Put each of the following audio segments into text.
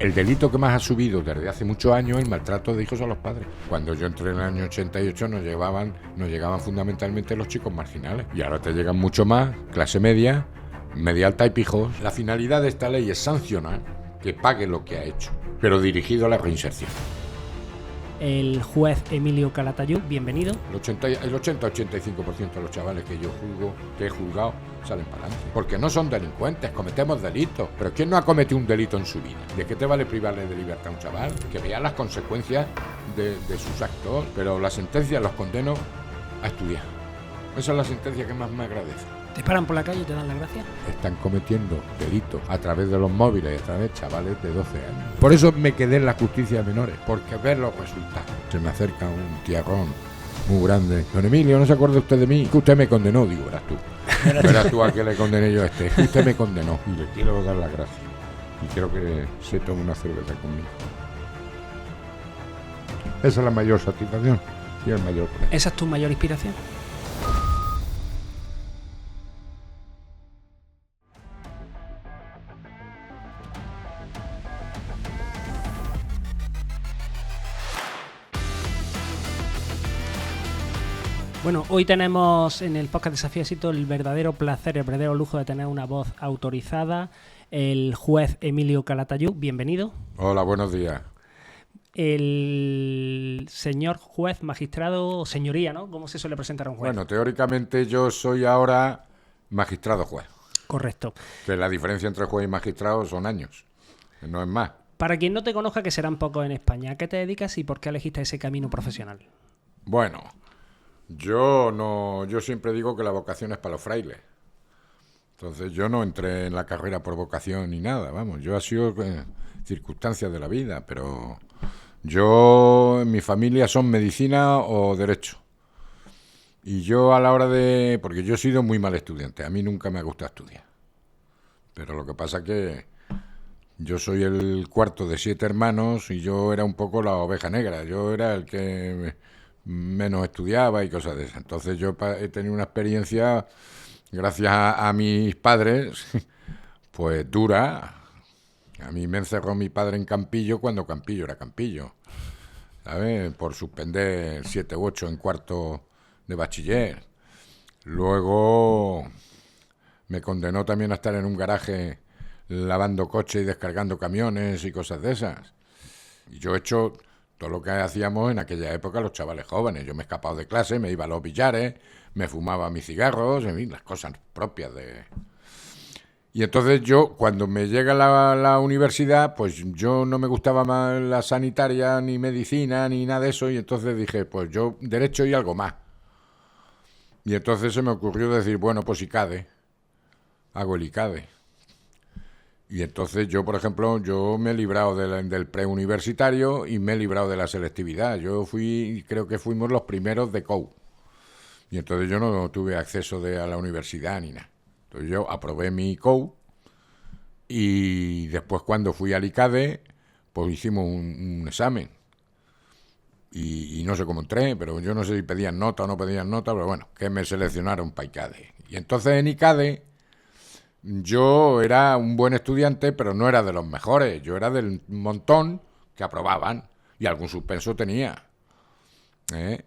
El delito que más ha subido desde hace muchos años es el maltrato de hijos a los padres. Cuando yo entré en el año 88 nos llegaban fundamentalmente los chicos marginales. Y ahora te llegan mucho más, clase media, media alta y pijos. La finalidad de esta ley es sancionar que pague lo que ha hecho, pero dirigido a la reinserción. El juez Emilio Calatayud, bienvenido. El 80-85% de los chavales que he juzgado, salen para adelante. Porque no son delincuentes, cometemos delitos. Pero ¿quién no ha cometido un delito en su vida? ¿De qué te vale privarle de libertad a un chaval? Que vea las consecuencias de sus actos. Pero la sentencia los condeno a estudiar. Esa es la sentencia que más me agradece. ¿Te paran por la calle y te dan la gracia? Están cometiendo delitos a través de los móviles y a través de chavales de 12 años. Por eso me quedé en la justicia de menores, porque ver los resultados. Se me acerca un tiarrón muy grande. Don Emilio, ¿no se acuerda usted de mí? Que usted me condenó. Digo, verás tú. Verás tú a qué le condené yo a este. Que usted me condenó. Y le quiero dar las gracias. Y quiero que se tome una cerveza conmigo. Esa es la mayor satisfacción y el mayor premio. ¿Esa es tu mayor inspiración? Bueno, hoy tenemos en el podcast Desafío Éxito el verdadero placer, el verdadero lujo de tener una voz autorizada, el juez Emilio Calatayud, bienvenido. Hola, buenos días. El señor juez, magistrado o señoría, ¿no? ¿Cómo se suele presentar a un juez? Bueno, teóricamente yo soy ahora magistrado juez. Correcto. Que la diferencia entre juez y magistrado son años, no es más. Para quien no te conozca, que serán pocos en España, ¿a qué te dedicas y por qué elegiste ese camino profesional? Bueno, yo siempre digo que la vocación es para los frailes. Entonces yo no entré en la carrera por vocación ni nada, vamos, yo ha sido circunstancias de la vida, pero yo en mi familia son medicina o derecho. Y yo a la hora de... porque yo he sido muy mal estudiante, a mí nunca me ha gustado estudiar. Pero lo que pasa que yo soy el cuarto de 7 hermanos y yo era un poco la oveja negra, yo era el que menos estudiaba y cosas de esas. Entonces yo he tenido una experiencia, gracias a mis padres, pues dura. A mí me encerró mi padre en Campillo cuando Campillo era Campillo, ¿sabes? Por suspender 7 u 8 en cuarto de bachiller. Luego me condenó también a estar en un garaje lavando coches y descargando camiones y cosas de esas. Y yo he hecho todo lo que hacíamos en aquella época los chavales jóvenes. Yo me he escapado de clase, me iba a los billares, me fumaba mis cigarros, en fin, las cosas propias de... Y entonces yo, cuando me llega la universidad, pues yo no me gustaba más la sanitaria, ni medicina, ni nada de eso, y entonces dije, pues yo derecho y algo más. Y entonces se me ocurrió decir, bueno, pues ICADE, hago el ICADE. Y entonces yo, por ejemplo, yo me he librado del preuniversitario y me he librado de la selectividad. Yo creo que fuimos los primeros de COU. Y entonces yo no tuve acceso a la universidad ni nada. Entonces yo aprobé mi COU y después cuando fui al ICADE, pues hicimos un examen. Y no sé cómo entré, pero yo no sé si pedían nota o no pedían nota, pero bueno, que me seleccionaron para ICADE. Y entonces en ICADE yo era un buen estudiante, pero no era de los mejores. Yo era del montón que aprobaban y algún suspenso tenía.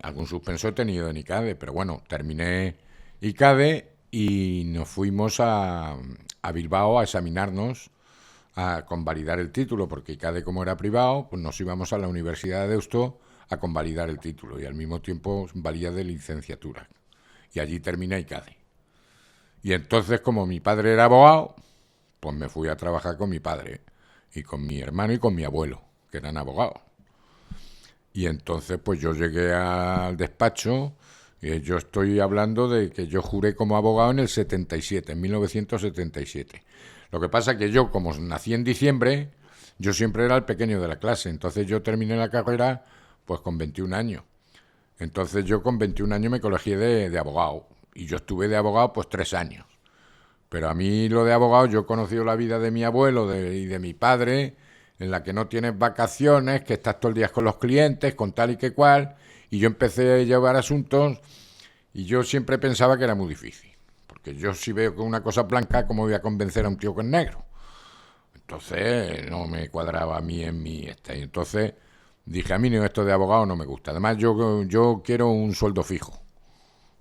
Algún suspenso he tenido en ICADE, pero bueno, terminé ICADE y nos fuimos a Bilbao a examinarnos, a convalidar el título, porque ICADE, como era privado, pues nos íbamos a la Universidad de Deusto a convalidar el título y al mismo tiempo valía de licenciatura. Y allí terminé ICADE. Y entonces, como mi padre era abogado, pues me fui a trabajar con mi padre y con mi hermano y con mi abuelo, que eran abogados. Y entonces, pues yo llegué al despacho, y yo estoy hablando de que yo juré como abogado en el 77, en 1977. Lo que pasa es que yo, como nací en diciembre, yo siempre era el pequeño de la clase, entonces yo terminé la carrera pues con 21 años. Entonces yo con 21 años me colegié de abogado. Y yo estuve de abogado pues 3 años. Pero a mí lo de abogado, yo he conocido la vida de mi abuelo y de mi padre, en la que no tienes vacaciones, que estás todo el día con los clientes, con tal y que cual. Y yo empecé a llevar asuntos y yo siempre pensaba que era muy difícil. Porque yo si veo que una cosa es blanca, ¿cómo voy a convencer a un tío que es negro? Entonces no me cuadraba a mí en mi este. Entonces dije, a mí esto de abogado no me gusta. Además yo quiero un sueldo fijo.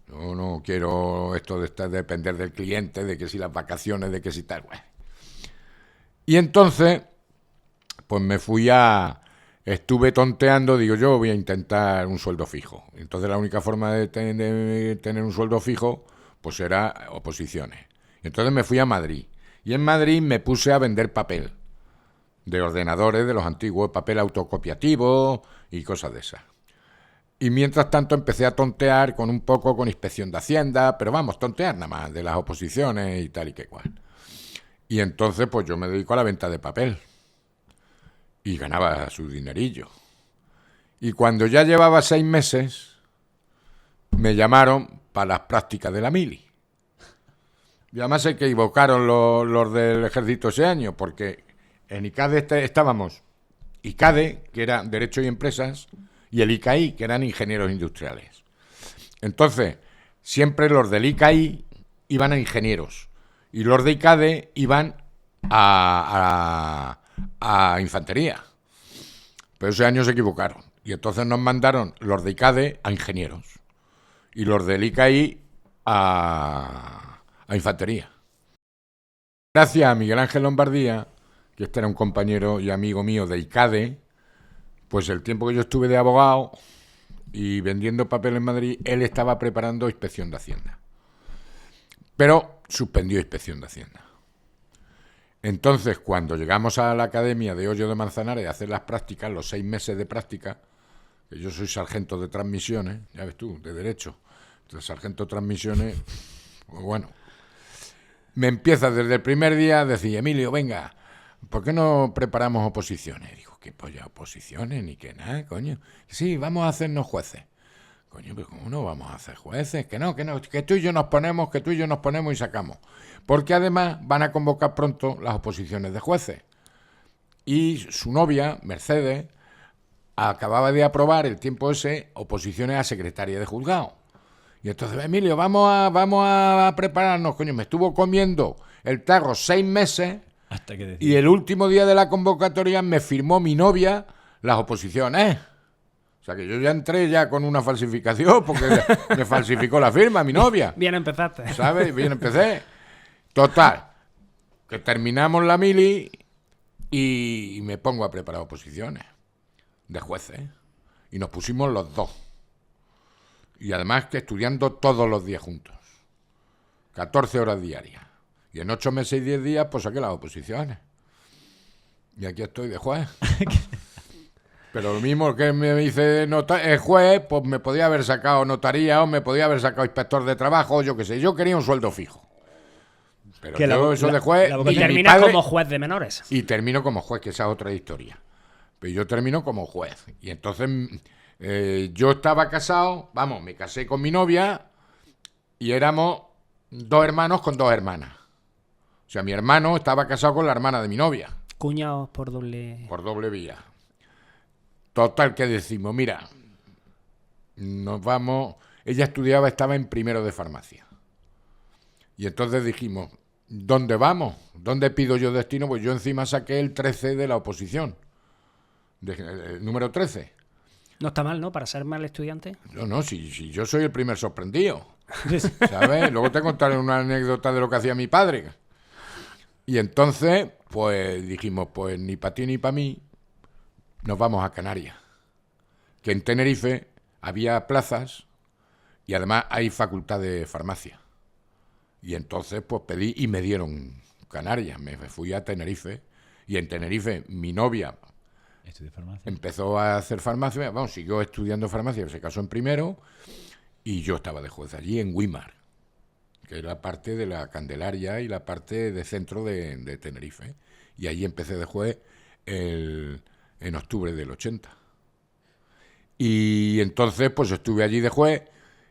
Yo no quiero esto de estar depender del cliente, de que si las vacaciones, de que si tal. Bueno. Y entonces, pues estuve tonteando, digo, yo voy a intentar un sueldo fijo. Entonces la única forma de tener un sueldo fijo, pues era oposiciones. Entonces me fui a Madrid. Y en Madrid me puse a vender papel de ordenadores, de los antiguos, papel autocopiativo y cosas de esas. Y mientras tanto empecé a tontear con inspección de Hacienda, pero vamos, tontear nada más, de las oposiciones y tal y que cual. Y entonces pues yo me dedico a la venta de papel. Y ganaba su dinerillo. Y cuando ya llevaba 6 meses, me llamaron para las prácticas de la mili. Y además se equivocaron los del ejército ese año, porque en ICADE estábamos ICADE, que era Derecho y Empresas, y el ICAI, que eran Ingenieros Industriales. Entonces, siempre los del ICAI iban a ingenieros, y los de ICADE iban a infantería. Pero ese año se equivocaron. Y entonces nos mandaron los de ICADE a ingenieros, y los del ICAI a infantería. Gracias a Miguel Ángel Lombardía, que este era un compañero y amigo mío de ICADE, pues el tiempo que yo estuve de abogado y vendiendo papel en Madrid, él estaba preparando inspección de Hacienda. Pero suspendió inspección de Hacienda. Entonces, cuando llegamos a la Academia de Hoyo de Manzanares a hacer las prácticas, los 6 meses de práctica, que yo soy sargento de transmisiones, ya ves tú, de derecho, entonces sargento de transmisiones, pues bueno, me empieza desde el primer día a decir, Emilio, venga, ¿por qué no preparamos oposiciones? Digo, ¿qué polla oposiciones? Ni que nada, coño. Sí, vamos a hacernos jueces. Coño, pero ¿cómo no vamos a hacer jueces? Que no, que tú y yo nos ponemos y sacamos. Porque además van a convocar pronto las oposiciones de jueces. Y su novia, Mercedes, acababa de aprobar el tiempo ese oposiciones a secretaria de juzgado. Y entonces, Emilio, vamos a prepararnos, coño. Me estuvo comiendo el tarro 6 meses hasta que y el último día de la convocatoria me firmó mi novia las oposiciones. O sea que yo ya entré ya con una falsificación porque me falsificó la firma mi novia. Bien empezaste. ¿Sabes? Bien empecé. Total, que terminamos la mili y me pongo a preparar oposiciones de jueces. Y nos pusimos los dos. Y además que estudiando todos los días juntos. 14 horas diarias. Y en 8 meses y 10 días pues saqué las oposiciones. Y aquí estoy de juez. Pero lo mismo que me dice juez, pues me podía haber sacado notaría o me podía haber sacado inspector de trabajo, yo qué sé. Yo quería un sueldo fijo. Pero que yo eso de juez... Y terminas como juez de menores. Y termino como juez, que esa es otra historia. Pero yo termino como juez. Y entonces yo estaba casado, vamos, me casé con mi novia y éramos 2 hermanos con 2 hermanas. O sea, mi hermano estaba casado con la hermana de mi novia. Cuñados por doble... Por doble vía. Total que decimos, mira, nos vamos... Ella estaba en primero de farmacia. Y entonces dijimos, ¿dónde vamos? ¿Dónde pido yo destino? Pues yo encima saqué el 13 de la oposición. El número 13. No está mal, ¿no? Para ser mal estudiante. No, si yo soy el primer sorprendido. ¿Sabes? Luego te contaré una anécdota de lo que hacía mi padre. Y entonces, pues dijimos, pues ni para ti ni para mí, nos vamos a Canarias. Que en Tenerife había plazas y además hay facultad de farmacia. Y entonces, pues pedí y me dieron Canarias. Me fui a Tenerife y en Tenerife mi novia empezó a hacer farmacia. Vamos, siguió estudiando farmacia, se casó en primero y yo estaba de juez allí en Guimar, que era parte de la Candelaria y la parte de centro de Tenerife. Y allí empecé de juez en octubre del 80. Y entonces pues estuve allí de juez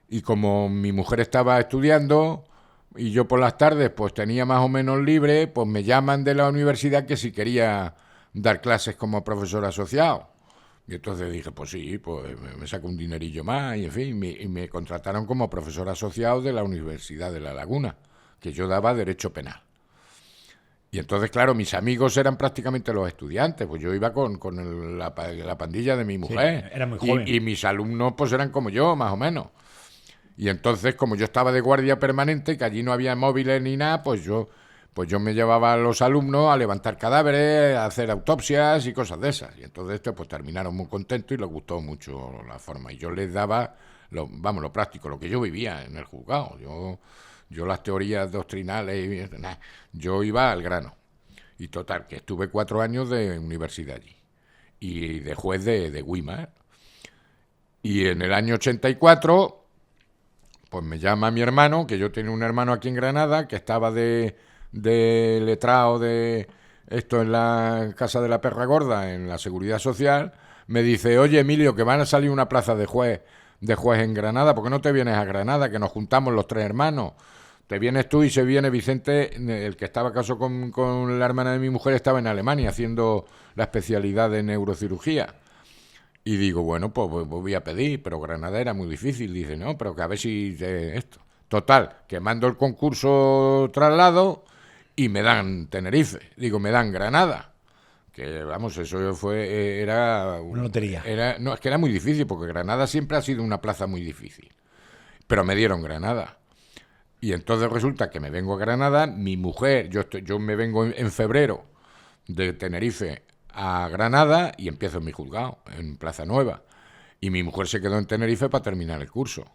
y como mi mujer estaba estudiando y yo por las tardes pues tenía más o menos libre, pues me llaman de la universidad que si quería dar clases como profesor asociado. Y entonces dije, pues sí, pues me saco un dinerillo más y en fin, y me contrataron como profesor asociado de la Universidad de La Laguna, que yo daba Derecho Penal. Y entonces, claro, mis amigos eran prácticamente los estudiantes, pues yo iba con la pandilla de mi mujer. era muy joven. Y mis alumnos pues eran como yo, más o menos. Y entonces, como yo estaba de guardia permanente, que allí no había móviles ni nada, pues yo me llevaba a los alumnos a levantar cadáveres, a hacer autopsias y cosas de esas. Y entonces pues terminaron muy contentos y les gustó mucho la forma. Y yo les daba, lo práctico, lo que yo vivía en el juzgado. Yo las teorías doctrinales, yo iba al grano. Y total, que estuve 4 años de universidad allí. Y de juez de Weimar. Y en el año 84... pues me llama mi hermano, que yo tenía un hermano aquí en Granada, que estaba de letrado de esto en la Casa de la Perra Gorda, en la Seguridad Social. Me dice, oye, Emilio, que van a salir una plaza de juez en Granada, ¿por qué no te vienes a Granada? Que nos juntamos los 3 hermanos. Te vienes tú y se viene Vicente, el que estaba casado con la hermana de mi mujer, estaba en Alemania haciendo la especialidad de neurocirugía. Y digo, bueno, pues voy a pedir, pero Granada era muy difícil. Dice, no, pero que a ver si esto. Total, que mando el concurso traslado y me dan Tenerife. Digo, me dan Granada. Que vamos, eso era una lotería. No, es que era muy difícil, porque Granada siempre ha sido una plaza muy difícil. Pero me dieron Granada. Y entonces resulta que me vengo a Granada, mi mujer, yo me vengo en febrero de Tenerife a Granada y empiezo en mi juzgado, en Plaza Nueva. Y mi mujer se quedó en Tenerife para terminar el curso.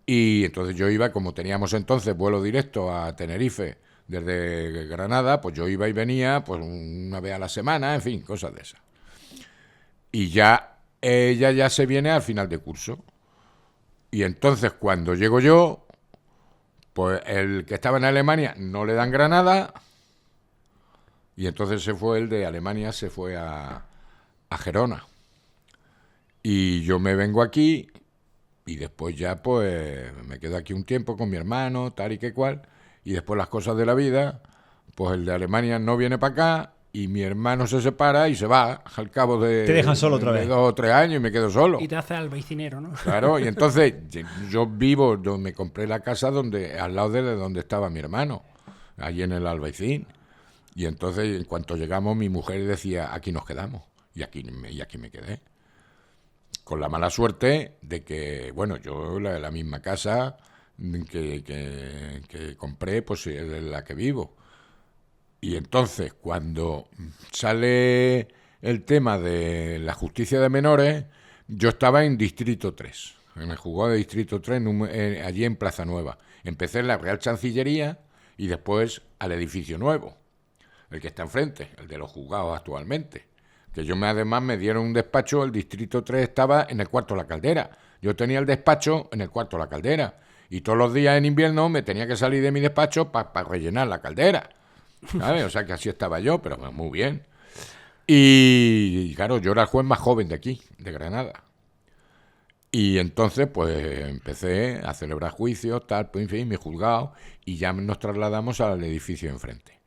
Y entonces yo iba, como teníamos entonces vuelo directo a Tenerife desde Granada, pues yo iba y venía pues una vez a la semana, en fin, cosas de esas. Y ya ella ya se viene al final de curso. Y entonces cuando llego yo, pues el que estaba en Alemania no le dan Granada. Y entonces se fue el de Alemania, se fue a Gerona. Y yo me vengo aquí y después ya pues me quedo aquí un tiempo con mi hermano, tal y que cual. Y después las cosas de la vida, pues el de Alemania no viene para acá y mi hermano se separa y se va al cabo de... Te dejan solo otra vez. 2 o 3 años y me quedo solo. Y te hace albaicinero, ¿no? Claro, y entonces yo vivo, me compré la casa al lado de donde estaba mi hermano, allí en el Albaicín. Y entonces, en cuanto llegamos, mi mujer decía, aquí nos quedamos. Y aquí me quedé. Con la mala suerte de que, bueno, yo la misma casa que compré, pues es la que vivo. Y entonces, cuando sale el tema de la justicia de menores, yo estaba en Distrito 3, en el juzgado de Distrito 3, allí en Plaza Nueva. Empecé en la Real Chancillería y después al edificio nuevo, el que está enfrente, el de los juzgados actualmente. Que además me dieron un despacho, el Distrito 3 estaba en el Cuarto de la Caldera. Yo tenía el despacho en el Cuarto de la Caldera. Y todos los días en invierno me tenía que salir de mi despacho para rellenar la caldera. ¿Sabes? O sea que así estaba yo, pero muy bien. Y claro, yo era el juez más joven de aquí, de Granada. Y entonces pues empecé a celebrar juicios, tal, pues en fin, mi juzgado, y ya nos trasladamos al edificio enfrente.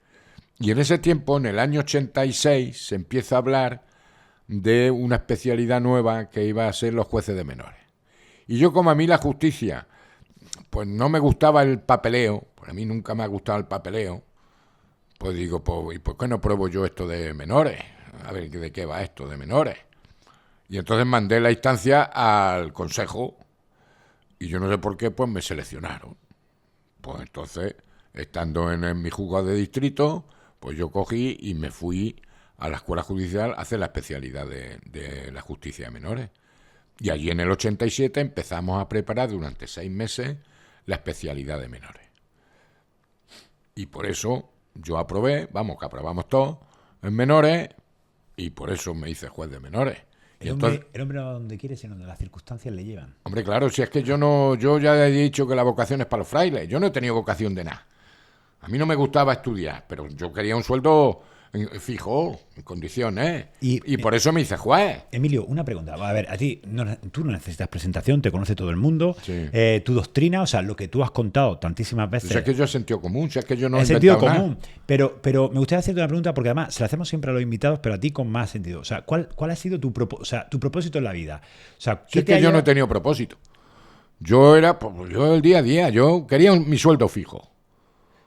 Y en ese tiempo, en el año 86, se empieza a hablar de una especialidad nueva que iba a ser los jueces de menores. Y yo, como a mí la justicia, pues no me gustaba el papeleo, pues a mí nunca me ha gustado el papeleo, pues digo, pues, ¿y por qué no pruebo yo esto de menores? A ver, ¿de qué va esto de menores? Y entonces mandé la instancia al consejo y yo no sé por qué, pues me seleccionaron. Pues entonces, estando en mi juzgado de distrito, pues yo cogí y me fui a la escuela judicial a hacer la especialidad de la justicia de menores. Y allí en el 87 empezamos a preparar durante 6 meses la especialidad de menores. Y por eso yo aprobé, vamos, que aprobamos todos en menores, y por eso me hice juez de menores. El hombre va donde quiere, sino donde las circunstancias le llevan. Hombre, claro, si es que yo ya he dicho que la vocación es para los frailes. Yo no he tenido vocación de nada. A mí no me gustaba estudiar, pero yo quería un sueldo fijo, en condiciones, y por eso me hice juez. Emilio, una pregunta. A ver, a ti tú no necesitas presentación, te conoce todo el mundo. Sí. Tu doctrina, o sea, lo que tú has contado tantísimas veces. O sea, es que yo he sentido común, si es que yo no he sentido inventado común. nada. Pero me gustaría hacerte una pregunta, porque además se la hacemos siempre a los invitados, pero a ti con más sentido. O sea, ¿cuál ha sido tu propósito en la vida? O sea, Si es que yo no he tenido propósito. Yo el día a día, yo quería mi sueldo fijo.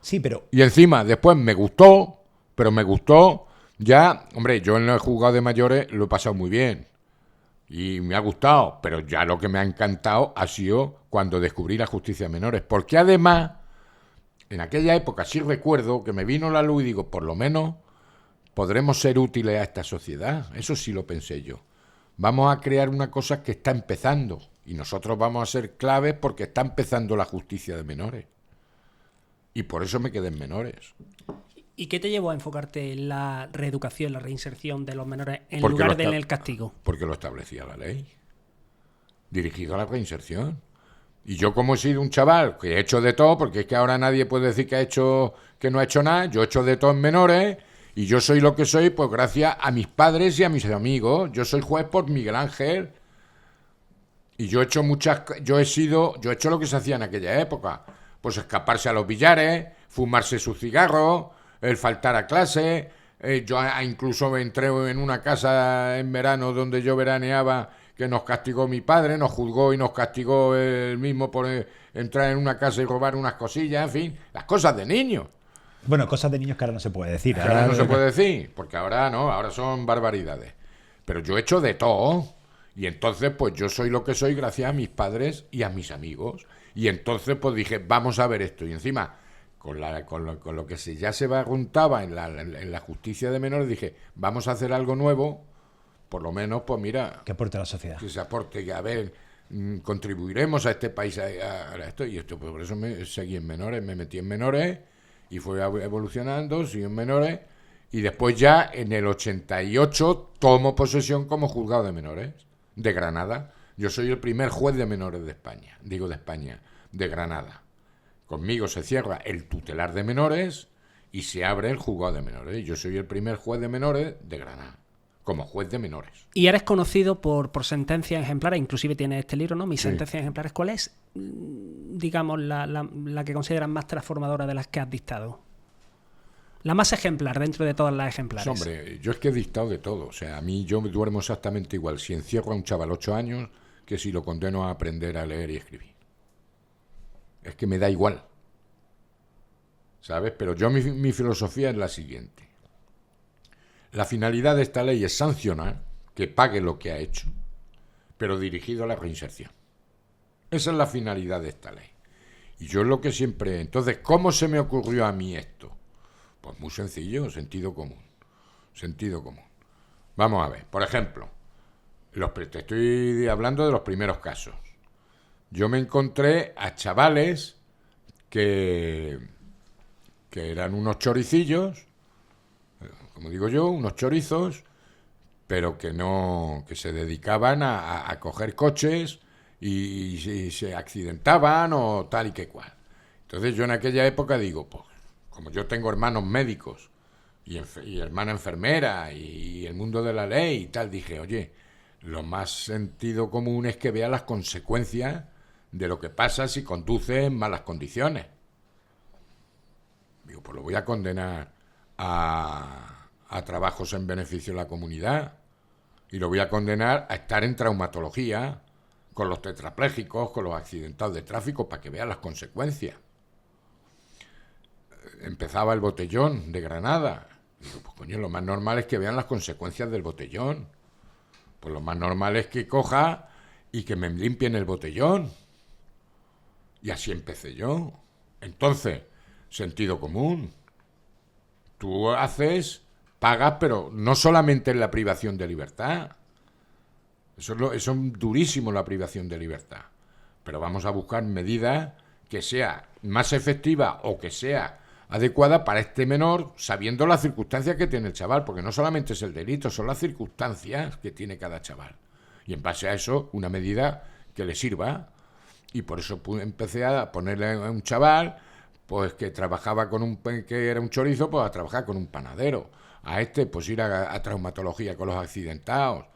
Sí, pero... Y encima, después me gustó pero me gustó. Ya, hombre, yo en el juzgado de mayores lo he pasado muy bien y me ha gustado, pero ya lo que me ha encantado ha sido cuando descubrí la justicia de menores, porque además, en aquella época sí recuerdo que me vino la luz y digo, por lo menos podremos ser útiles a esta sociedad. Eso sí lo pensé yo. Vamos a crear una cosa que está empezando y nosotros vamos a ser claves porque está empezando la justicia de menores. Y por eso me quedé en menores. ¿Y qué te llevó a enfocarte en la reeducación, la reinserción de los menores en Porque lugar de en el castigo? Porque lo establecía la ley, dirigido a la reinserción. Y yo, como he sido un chaval que he hecho de todo, porque es que ahora nadie puede decir que no ha hecho nada, yo he hecho de todo en menores y yo soy lo que soy pues gracias a mis padres y a mis amigos. Yo soy juez por Miguel Ángel y yo he hecho yo he hecho lo que se hacía en aquella época, pues escaparse a los billares, fumarse su cigarro, el faltar a clase. Yo incluso entré en una casa en verano donde yo veraneaba, que nos castigó mi padre, nos juzgó y nos castigó él mismo por entrar en una casa y robar unas cosillas, en fin, las cosas de niños. Bueno, cosas de niños que ahora no se puede decir. Ahora no se puede decir, porque ahora no, ahora son barbaridades. Pero yo he hecho de todo. Y entonces, pues yo soy lo que soy gracias a mis padres y a mis amigos. Y entonces, pues dije, vamos a ver esto. Y encima, con lo que ya se barruntaba en la justicia de menores, dije, vamos a hacer algo nuevo, por lo menos, pues mira, que aporte a la sociedad. Que se aporte, que a ver, contribuiremos a este país a esto. Y esto, pues por eso me seguí en menores, me metí en menores y fue evolucionando, sigo en menores. Y después ya, en el 88, tomo posesión como juzgado de menores de Granada. Yo soy el primer juez de menores de España, de Granada. Conmigo se cierra el tutelar de menores y se abre el juzgado de menores. Yo soy el primer juez de menores de Granada, como juez de menores. Y eres conocido por sentencias ejemplares, inclusive tienes este libro, ¿no? Mis Sí. sentencias ejemplares. ¿Cuál es, digamos, la que consideras más transformadora de las que has dictado? La más ejemplar dentro de todas las ejemplares. Pues, hombre, yo es que he dictado de todo. O sea, a mí yo me duermo exactamente igual si encierro a un chaval 8 años que si lo condeno a aprender a leer y escribir. Es que me da igual. ¿Sabes? Pero yo mi filosofía es la siguiente. La finalidad de esta ley es sancionar, que pague lo que ha hecho, pero dirigido a la reinserción. Esa es la finalidad de esta ley. Y yo es lo que siempre... Entonces, ¿cómo se me ocurrió a mí esto? Pues muy sencillo, sentido común. Sentido común. Vamos a ver, por ejemplo, te estoy hablando de los primeros casos. Yo me encontré a chavales que eran unos choricillos, como digo yo, unos chorizos, pero que se dedicaban a coger coches y se accidentaban o tal y que cual. Entonces yo en aquella época digo, pues, como yo tengo hermanos médicos y hermana enfermera y el mundo de la ley y tal, dije, oye, lo más sentido común es que vea las consecuencias de lo que pasa si conduce en malas condiciones. Digo, pues lo voy a condenar a trabajos en beneficio de la comunidad y lo voy a condenar a estar en traumatología con los tetraplégicos, con los accidentados de tráfico, para que vean las consecuencias. Empezaba el botellón de Granada. Digo, pues coño, lo más normal es que vean las consecuencias del botellón. Pues lo más normal es que coja y que me limpien el botellón. Y así empecé yo. Entonces, sentido común. Tú pagas, pero no solamente en la privación de libertad. Eso es durísimo, la privación de libertad. Pero vamos a buscar medidas que sea más efectiva o que sea adecuada para este menor, sabiendo las circunstancias que tiene el chaval, porque no solamente es el delito, son las circunstancias que tiene cada chaval. Y en base a eso, una medida que le sirva. Y por eso empecé a ponerle a un chaval, pues que trabajaba que era un chorizo, pues a trabajar con un panadero. A este, pues ir a traumatología con los accidentados.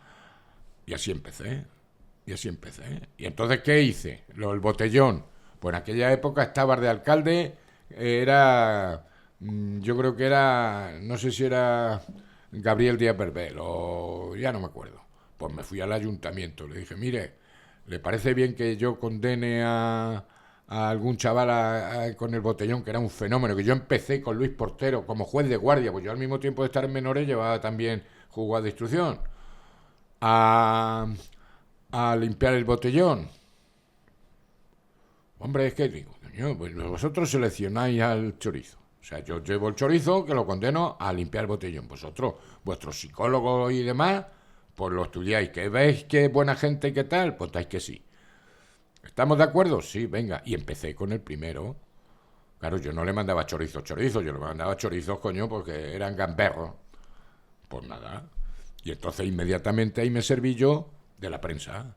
Y así empecé. Y entonces, ¿qué hice? El botellón. Pues en aquella época estaba de alcalde, yo creo que era, no sé si era Gabriel Díaz Verbel o ya no me acuerdo. Pues me fui al ayuntamiento, le dije, mire, ¿le parece bien que yo condene a a algún chaval con el botellón, que era un fenómeno, que yo empecé con Luis Portero como juez de guardia, pues yo al mismo tiempo de estar en menores llevaba también juzgado de instrucción, a limpiar el botellón. Hombre, es que digo, coño, pues vosotros seleccionáis al chorizo. O sea, yo llevo el chorizo que lo condeno a limpiar el botellón. Vosotros, vuestros psicólogos y demás, pues lo estudiáis. ¿Que veis que es buena gente y qué tal? Pues dais que sí. ¿Estamos de acuerdo? Sí, venga. Y empecé con el primero. Claro, yo no le mandaba chorizo, yo le mandaba chorizos, coño, porque eran gamberros. Pues nada. Y entonces inmediatamente ahí me serví yo de la prensa.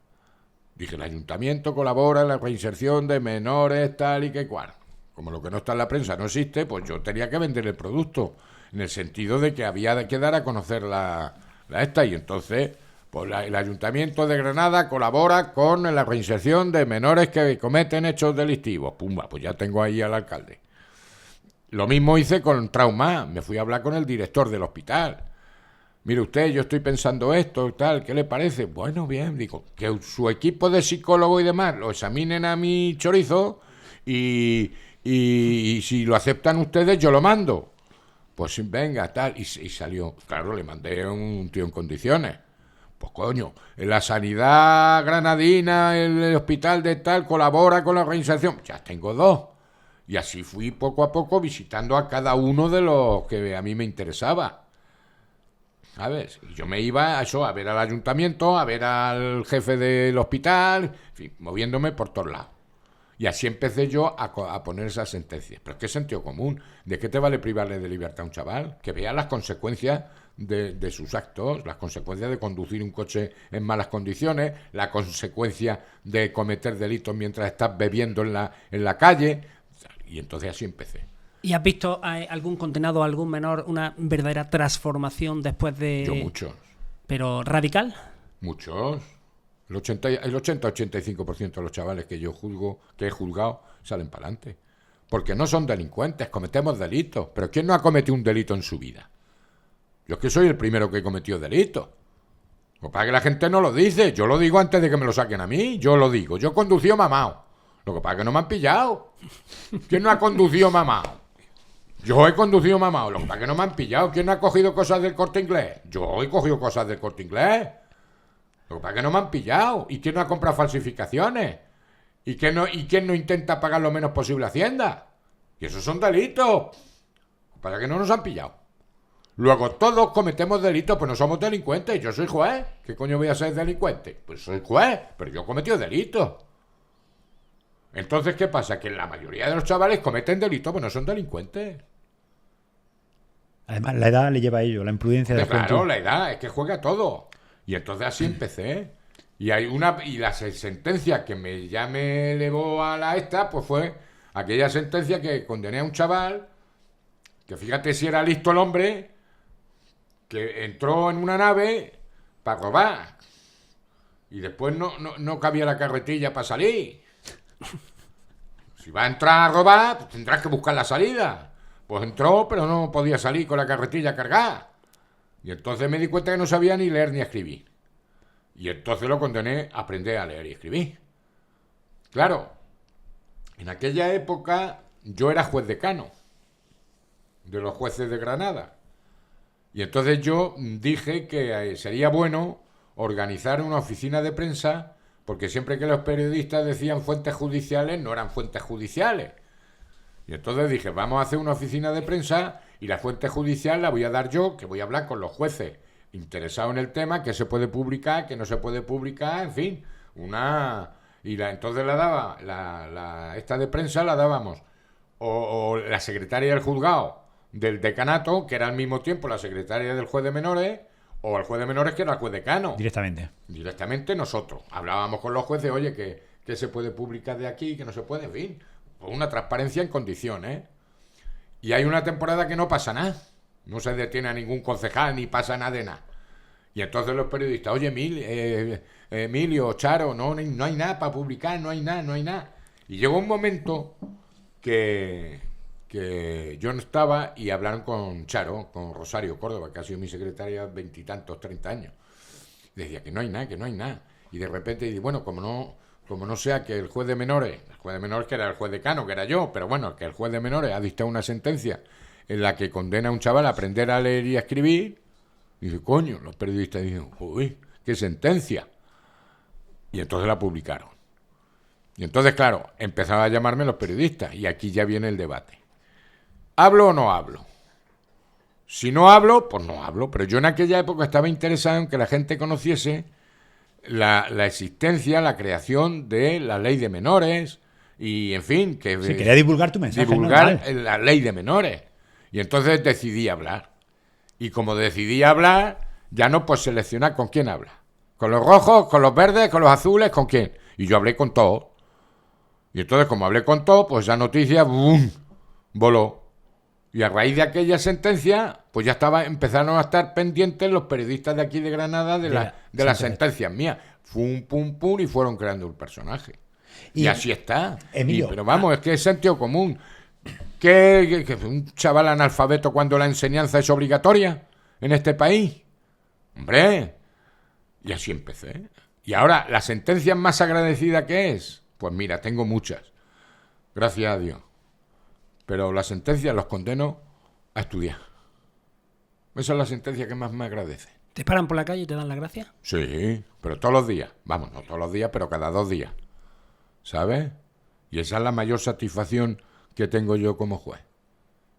Dije, el ayuntamiento colabora en la reinserción de menores, tal y que cual. Como lo que no está en la prensa no existe, pues yo tenía que vender el producto. En el sentido de que había de quedar a conocer la esta. Y entonces, pues el ayuntamiento de Granada colabora con la reinserción de menores que cometen hechos delictivos. Pumba, pues ya tengo ahí al alcalde. Lo mismo hice con Trauma. Me fui a hablar con el director del hospital. Mire usted, yo estoy pensando esto, tal, ¿qué le parece? Bueno, bien, digo, que su equipo de psicólogo y demás lo examinen a mi chorizo y si lo aceptan ustedes, yo lo mando. Pues venga, tal, y salió. Claro, le mandé un tío en condiciones. Pues coño, la sanidad granadina, el hospital de tal, colabora con la reinserción. Ya tengo 2. Y así fui poco a poco visitando a cada uno de los que a mí me interesaba. ¿Sabes? Y yo me iba a ver al ayuntamiento, a ver al jefe del hospital, en fin, moviéndome por todos lados. Y así empecé yo a poner esas sentencias. Pero ¿qué sentido común? ¿De qué te vale privarle de libertad a un chaval? Que vea las consecuencias de sus actos, las consecuencias de conducir un coche en malas condiciones, la consecuencia de cometer delitos mientras estás bebiendo en la calle. Y entonces así empecé. ¿Y has visto algún condenado, algún menor, una verdadera transformación después de...? Yo muchos. ¿Pero radical? Muchos. El 80-85% de los chavales que yo he juzgado, salen para adelante. Porque no son delincuentes, cometemos delitos. Pero ¿quién no ha cometido un delito en su vida? Yo es que soy el primero que he cometido delitos. Lo que pasa es que la gente no lo dice. Yo lo digo antes de que me lo saquen a mí. Yo lo digo. Yo he conducido mamado. Lo que pasa es que no me han pillado. ¿Quién no ha conducido mamado? Yo he conducido mamado, lo que pasa es que no me han pillado. ¿Quién no ha cogido cosas del Corte Inglés? Yo he cogido cosas del Corte Inglés. Lo que pasa es que no me han pillado. ¿Y quién no ha comprado falsificaciones? ¿Y quién no intenta pagar lo menos posible a Hacienda? Y esos son delitos. Lo que pasa es que no nos han pillado. Luego todos cometemos delitos, pues no somos delincuentes. Yo soy juez. ¿Qué coño voy a ser delincuente? Pues soy juez, pero yo he cometido delitos. Entonces, ¿qué pasa? Que la mayoría de los chavales cometen delitos, pues no son delincuentes. Además, la edad le lleva a ello, la imprudencia de la juventud. Claro, la edad, es que juega todo. Y entonces así empecé. Y la sentencia que me elevó a la esta, pues fue aquella sentencia que condené a un chaval, que fíjate si era listo el hombre, que entró en una nave para robar. Y después no cabía la carretilla para salir. Si va a entrar a robar, pues tendrás que buscar la salida. Pues entró, pero no podía salir con la carretilla cargada. Y entonces me di cuenta que no sabía ni leer ni escribir. Y entonces lo condené a aprender a leer y escribir. Claro, en aquella época yo era juez decano de los jueces de Granada. Y entonces yo dije que sería bueno organizar una oficina de prensa, porque siempre que los periodistas decían fuentes judiciales, no eran fuentes judiciales. Y entonces dije, vamos a hacer una oficina de prensa y la fuente judicial la voy a dar yo, que voy a hablar con los jueces interesados en el tema, qué se puede publicar, qué no se puede publicar, en fin, entonces la daba, esta de prensa la dábamos, o la secretaria del juzgado del decanato, que era al mismo tiempo la secretaria del juez de menores, o el juez de menores, que era el juez decano. Directamente nosotros. Hablábamos con los jueces, oye, que se puede publicar de aquí, que no se puede, en fin. Una transparencia en condiciones. Y hay una temporada que no pasa nada. No se detiene a ningún concejal, ni pasa nada de nada. Y entonces los periodistas, oye, Emilio, Charo, no hay nada para publicar, no hay nada. Y llegó un momento que yo no estaba y hablaron con Charo, con Rosario Córdoba, que ha sido mi secretaria 20 y tantos, 30 años. Decía que no hay nada. Y de repente, bueno, como no, como no sea que el juez de menores que era el juez decano, que era yo, pero bueno, que el juez de menores ha dictado una sentencia en la que condena a un chaval a aprender a leer y a escribir, y dice, coño, los periodistas dicen, uy, qué sentencia. Y entonces la publicaron. Y entonces, claro, empezaban a llamarme los periodistas, y aquí ya viene el debate. ¿Hablo o no hablo? Si no hablo, pues no hablo, pero yo en aquella época estaba interesado en que la gente conociese la existencia, la creación de la ley de menores y, en fin, que sí, quería divulgar tu mensaje. Divulgar normal. la ley de menores. Y entonces decidí hablar. Y como decidí hablar, ya no puedo seleccionar con quién habla. Con los rojos, con los verdes, con los azules, ¿con quién? Y yo hablé con todos. Y entonces, como hablé con todos, pues esa noticia, ¡bum!, voló. Y a raíz de aquella sentencia, pues ya empezaron a estar pendientes los periodistas de aquí de Granada de las sentencias mías. Fum, pum, pum, y fueron creando un personaje. Y así está. Emilio, pero vamos, es que es sentido común. ¿Que un chaval analfabeto cuando la enseñanza es obligatoria en este país? Hombre, y así empecé. Y ahora, ¿la sentencia más agradecida que es? Pues mira, tengo muchas. Gracias a Dios. Pero las sentencias los condeno a estudiar. Esa es la sentencia que más me agradece. ¿Te paran por la calle y te dan las gracias? Sí, pero todos los días. Vamos, no todos los días, pero cada 2 días. ¿Sabes? Y esa es la mayor satisfacción que tengo yo como juez.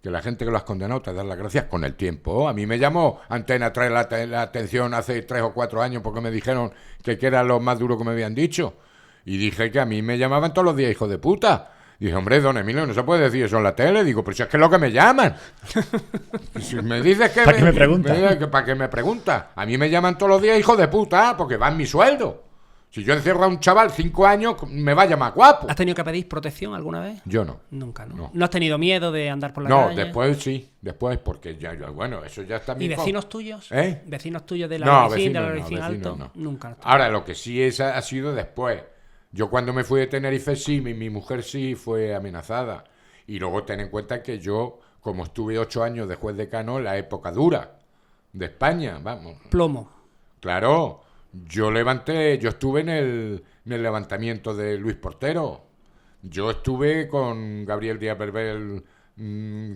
Que la gente que lo has condenado te da las gracias con el tiempo. A mí me llamó Antena 3 la atención hace 3 o 4 años porque me dijeron que era lo más duro que me habían dicho. Y dije que a mí me llamaban todos los días, hijo de puta. Y dije, hombre, don Emilio, no se puede decir eso en la tele. Digo, pero si es que es lo que me llaman. Y si me dices que... ¿Para qué me preguntas? ¿Para qué me preguntas? A mí me llaman todos los días, hijo de puta, porque va en mi sueldo. Si yo encierro a un chaval 5 años, me va a llamar guapo. ¿Has tenido que pedir protección alguna vez? Yo no. Nunca, ¿no? No. ¿No has tenido miedo de andar por la calle? No, después sí. Después, porque ya, bueno, eso ya está... ¿Y vecinos tuyos? ¿Eh? ¿Vecinos tuyos de la No, Lauricín, vecinos de la Lauricín no, Alto? vecinos no. Nunca. Ahora, lo que sí ha sido después. Yo cuando me fui de Tenerife sí, mi mujer sí fue amenazada. Y luego ten en cuenta que yo, como estuve 8 años de juez decano, en la época dura de España, vamos. Plomo. Claro, yo estuve en el levantamiento de Luis Portero. Yo estuve con Gabriel Díaz Berbel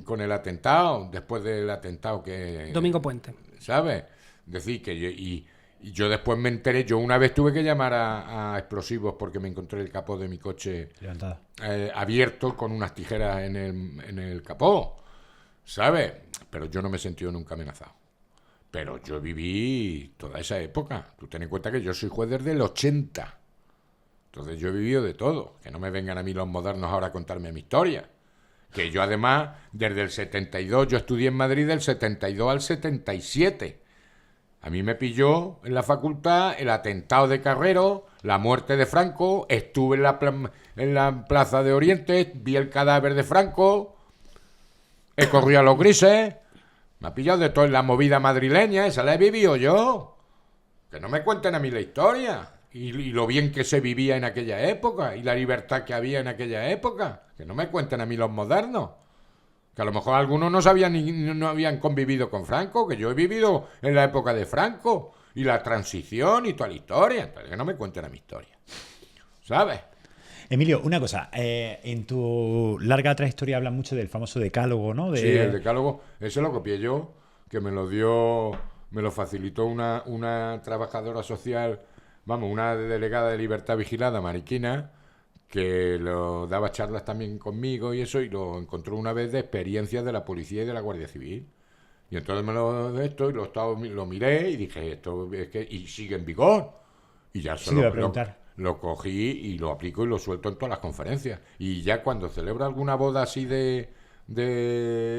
con el atentado, después del atentado que... Domingo Puente. ¿Sabes? Decir que y yo después me enteré, yo una vez tuve que llamar a explosivos porque me encontré el capó de mi coche abierto con unas tijeras en el capó, ¿sabes? Pero yo no me he sentido nunca amenazado. Pero yo viví toda esa época. Tú ten en cuenta que yo soy juez desde el 80. Entonces yo he vivido de todo. Que no me vengan a mí los modernos ahora a contarme mi historia. Que yo además, desde el 72, yo estudié en Madrid del 72 al 77. A mí me pilló en la facultad el atentado de Carrero, la muerte de Franco, estuve en la Plaza de Oriente, vi el cadáver de Franco, he corrido a los grises, me ha pillado de todo en la movida madrileña, esa la he vivido yo. Que no me cuenten a mí la historia y lo bien que se vivía en aquella época y la libertad que había en aquella época. Que no me cuenten a mí los modernos. Que a lo mejor algunos no habían convivido con Franco, que yo he vivido en la época de Franco y la transición y toda la historia. Entonces, que no me cuenten a mi historia. ¿Sabes? Emilio, una cosa. En tu larga trayectoria hablas mucho del famoso decálogo, ¿no? Sí, el decálogo, ese lo copié yo, que me lo facilitó una trabajadora social, vamos, una delegada de libertad vigilada, mariquina, que lo daba charlas también conmigo y eso, y lo encontró una vez de experiencias de la policía y de la Guardia Civil. Y entonces lo miré y dije, esto es que... Y sigue en vigor. Y ya lo cogí y lo aplico y lo suelto en todas las conferencias. Y ya cuando celebro alguna boda así de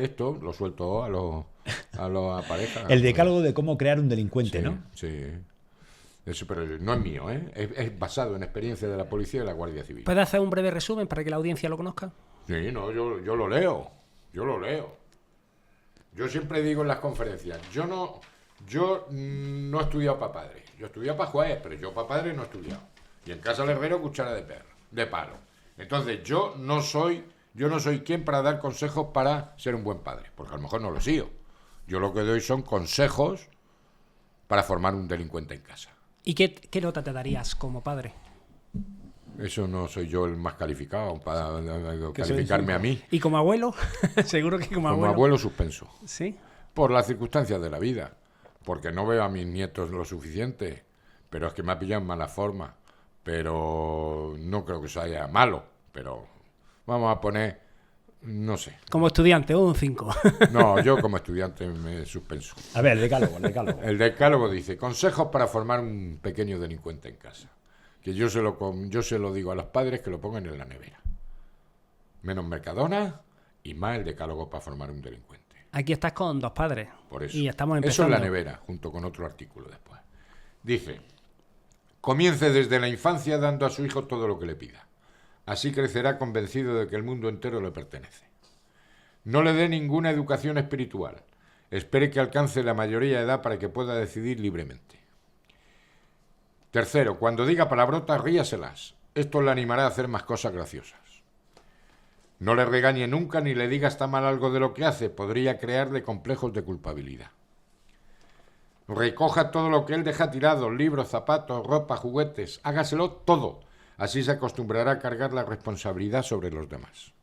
esto, lo suelto a las parejas. El decálogo de cómo crear un delincuente, sí, ¿no? Sí. Eso, pero no es mío, ¿eh? Es basado en experiencia de la policía y de la Guardia Civil. ¿Puedes hacer un breve resumen para que la audiencia lo conozca? Sí, no, yo lo leo. Yo siempre digo en las conferencias, yo no he estudiado para padre. Yo he estudiado para juez, pero yo para padre no he estudiado. Y en casa del herrero, cuchara de palo. Entonces, yo no soy quien para dar consejos para ser un buen padre, porque a lo mejor no lo he sido. Yo lo que doy son consejos para formar un delincuente en casa. ¿Y qué nota te darías como padre? Eso no soy yo el más calificado para Que soy calificarme cinco. a mí. ¿Y como abuelo? Seguro que como Como abuelo suspenso. Sí. Por las circunstancias de la vida. Porque no veo a mis nietos lo suficiente. Pero es que me ha pillado en mala forma. Pero no creo que sea malo. Pero vamos a poner, no sé. Como estudiante, un 5. No, yo como estudiante me suspenso. A ver, el decálogo, el decálogo. El decálogo dice, consejos para formar un pequeño delincuente en casa. Que yo se lo digo a los padres que lo pongan en la nevera. Menos Mercadona y más el decálogo para formar un delincuente. Aquí estás con 2 padres. Por eso. Y estamos Eso empezando. en la nevera, junto con otro artículo después. Dice, comience desde la infancia dando a su hijo todo lo que le pida. Así crecerá convencido de que el mundo entero le pertenece. No le dé ninguna educación espiritual. Espere que alcance la mayoría de edad para que pueda decidir libremente. Tercero, cuando diga palabrotas, ríaselas. Esto le animará a hacer más cosas graciosas. No le regañe nunca ni le diga está mal algo de lo que hace. Podría crearle complejos de culpabilidad. Recoja todo lo que él deja tirado, libros, zapatos, ropa, juguetes. Hágaselo todo. Así se acostumbrará a cargar la responsabilidad sobre los demás.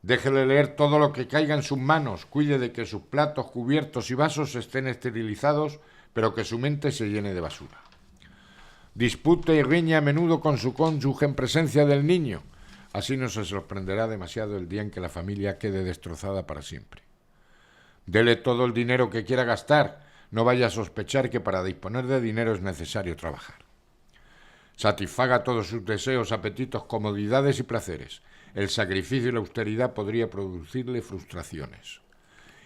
Déjele leer todo lo que caiga en sus manos. Cuide de que sus platos, cubiertos y vasos estén esterilizados, pero que su mente se llene de basura. Dispute y riña a menudo con su cónyuge en presencia del niño. Así no se sorprenderá demasiado el día en que la familia quede destrozada para siempre. Dele todo el dinero que quiera gastar. No vaya a sospechar que para disponer de dinero es necesario trabajar. Satisfaga todos sus deseos, apetitos, comodidades y placeres. El sacrificio y la austeridad podría producirle frustraciones.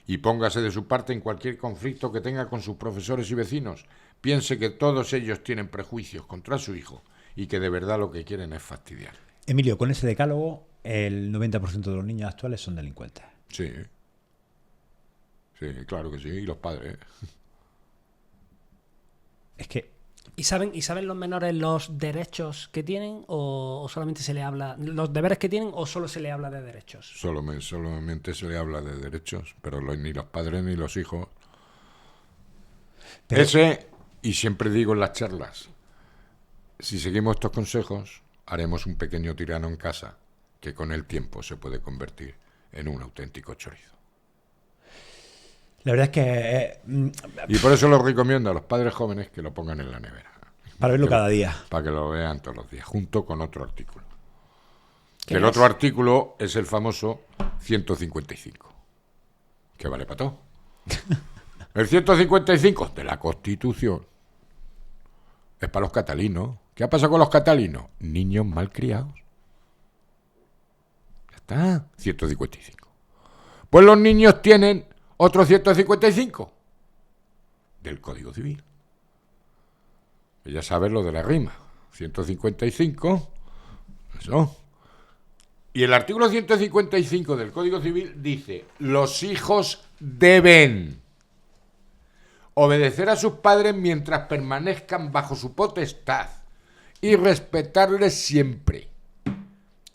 Y póngase de su parte en cualquier conflicto que tenga con sus profesores y vecinos. Piense que todos ellos tienen prejuicios contra su hijo y que de verdad lo que quieren es fastidiarle. Emilio, con ese decálogo, el 90% de los niños actuales son delincuentes. Sí. Sí, claro que sí. Y los padres. Es que ¿Y saben los menores los derechos que tienen o solamente se le habla, los deberes que tienen o solo se le habla de derechos? Solamente se le habla de derechos, pero ni los padres ni los hijos. Pero- Y siempre digo en las charlas, si seguimos estos consejos, haremos un pequeño tirano en casa que con el tiempo se puede convertir en un auténtico chorizo. la verdad es que Y por eso lo recomiendo a los padres jóvenes que lo pongan en la nevera. para verlo Que- cada día. Para que lo vean todos los días, junto con otro artículo. ¿Qué El es? otro artículo es el famoso 155, que vale para todo. El 155 de la Constitución es para los catalinos. ¿Qué ha pasado con los catalinos? Niños malcriados. Ya está, 155. Pues los niños tienen otro 155 del Código Civil. Ya sabes lo de la rima. 155, eso. Y el artículo 155 del Código Civil dice, los hijos deben obedecer a sus padres mientras permanezcan bajo su potestad y respetarles siempre.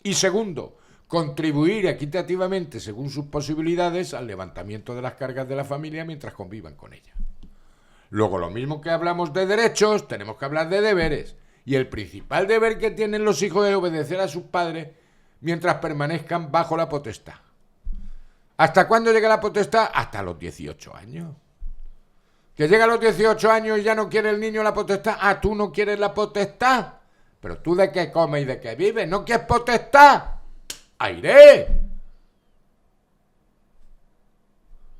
Y segundo, contribuir equitativamente según sus posibilidades al levantamiento de las cargas de la familia mientras convivan con ella. Luego, lo mismo que hablamos de derechos, tenemos que hablar de deberes. Y el principal deber que tienen los hijos es obedecer a sus padres mientras permanezcan bajo la potestad. ¿Hasta cuándo llega la potestad? Hasta los 18 años. Que llega a los 18 años y ya no quiere el niño la potestad. Ah, tú no quieres la potestad. Pero tú de qué comes y de qué vives. ¿No quieres potestad? ¡Aire!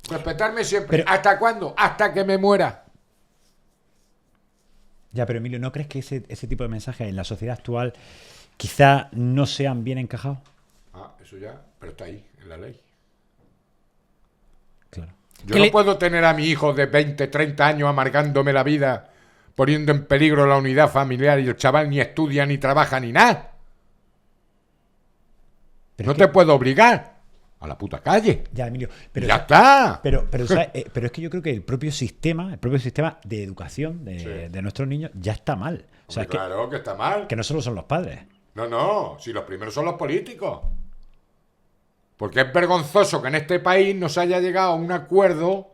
Respetarme siempre. Pero- ¿Hasta cuándo? Hasta que me muera. Ya, pero Emilio, ¿no crees que ese tipo de mensajes en la sociedad actual quizá no sean bien encajados? Ah, eso ya, pero está ahí, en la ley. Claro. Yo ¿Qué no le- puedo tener a mi hijo de 20, 30 años amargándome la vida, poniendo en peligro la unidad familiar y el chaval ni estudia, ni trabaja, ni nada. Pero No es que- te puedo obligar a la puta calle. Ya, Emilio. Pero, ¡Ya está! ¿sabes? Pero es que yo creo que el propio sistema de educación de nuestros niños ya está mal. O sea, Hombre, claro que está mal. que no solo son los padres. No, si los primeros son los políticos. Porque es vergonzoso que en este país no se haya llegado a un acuerdo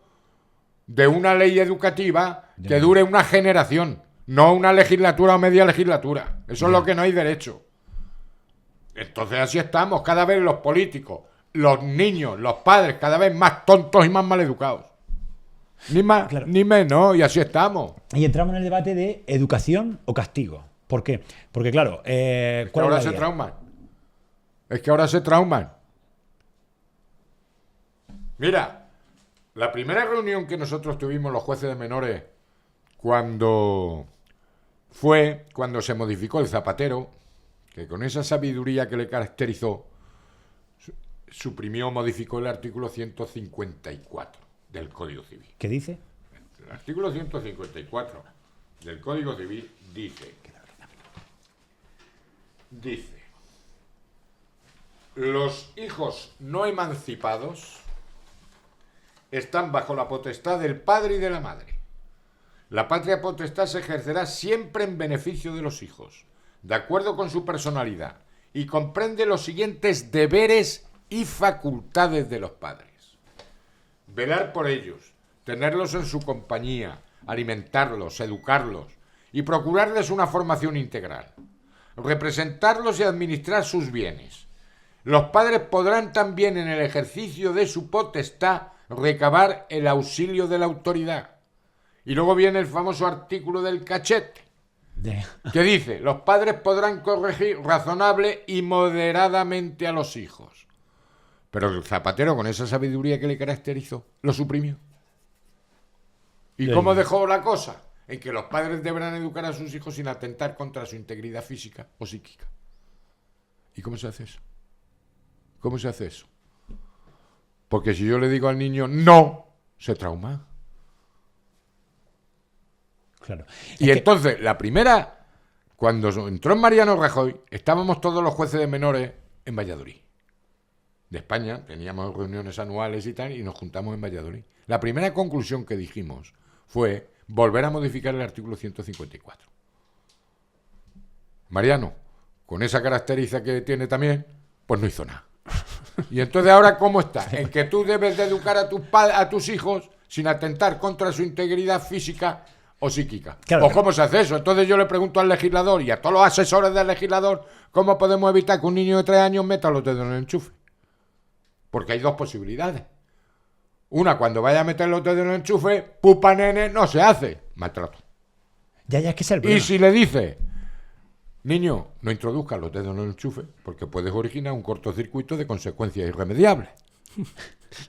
de una ley educativa que dure una generación. no una legislatura o media legislatura. Eso es lo que no hay derecho. Entonces así estamos, cada vez los políticos, los niños, los padres, cada vez más tontos y más maleducados. Ni más, Claro. ni menos, y así estamos. Y entramos en el debate de educación o castigo. ¿Por qué? Porque, claro, Es que ¿cuál ahora es la se vía? trauman. Es que ahora se trauman. Mira, la primera reunión que nosotros tuvimos los jueces de menores cuando se modificó el Zapatero, que con esa sabiduría que le caracterizó, suprimió o modificó el artículo 154 del Código Civil. ¿Qué dice? El artículo 154 del Código Civil dice, los hijos no emancipados están bajo la potestad del padre y de la madre. La patria potestad se ejercerá siempre en beneficio de los hijos, de acuerdo con su personalidad, y comprende los siguientes deberes y facultades de los padres: velar por ellos, tenerlos en su compañía, alimentarlos, educarlos y procurarles una formación integral, representarlos y administrar sus bienes. Los padres podrán también, en el ejercicio de su potestad, recabar el auxilio de la autoridad. Y luego viene el famoso artículo del cachete, que dice: los padres podrán corregir razonable y moderadamente a los hijos. Pero el Zapatero, con esa sabiduría que le caracterizó, lo suprimió. ¿Y cómo dejó la cosa? En que los padres deberán educar a sus hijos sin atentar contra su integridad física o psíquica. ¿Y cómo se hace eso? ¿Cómo se hace eso? Porque si yo le digo al niño no, se trauma. Claro. Y entonces, la primera, cuando entró Mariano Rajoy, estábamos todos los jueces de menores en Valladolid. De España, teníamos reuniones anuales y tal, y nos juntamos en Valladolid. La primera conclusión que dijimos fue volver a modificar el artículo 154. Mariano, con esa característica que tiene también, pues no hizo nada. Y entonces ahora, ¿cómo está? En que tú debes de educar a tus hijos sin atentar contra su integridad física o psíquica. Claro, ¿O cómo se hace eso? Entonces yo le pregunto al legislador y a todos los asesores del legislador, ¿cómo podemos evitar que un niño de 3 años meta los dedos en el enchufe? Porque hay dos posibilidades. Una, cuando vaya a meter los dedos en el enchufe, pupa nene, no se hace. Maltrato. Ya, es que es el problema. Y si le dice, niño, no introduzcas los dedos en el enchufe porque puedes originar un cortocircuito de consecuencias irremediables.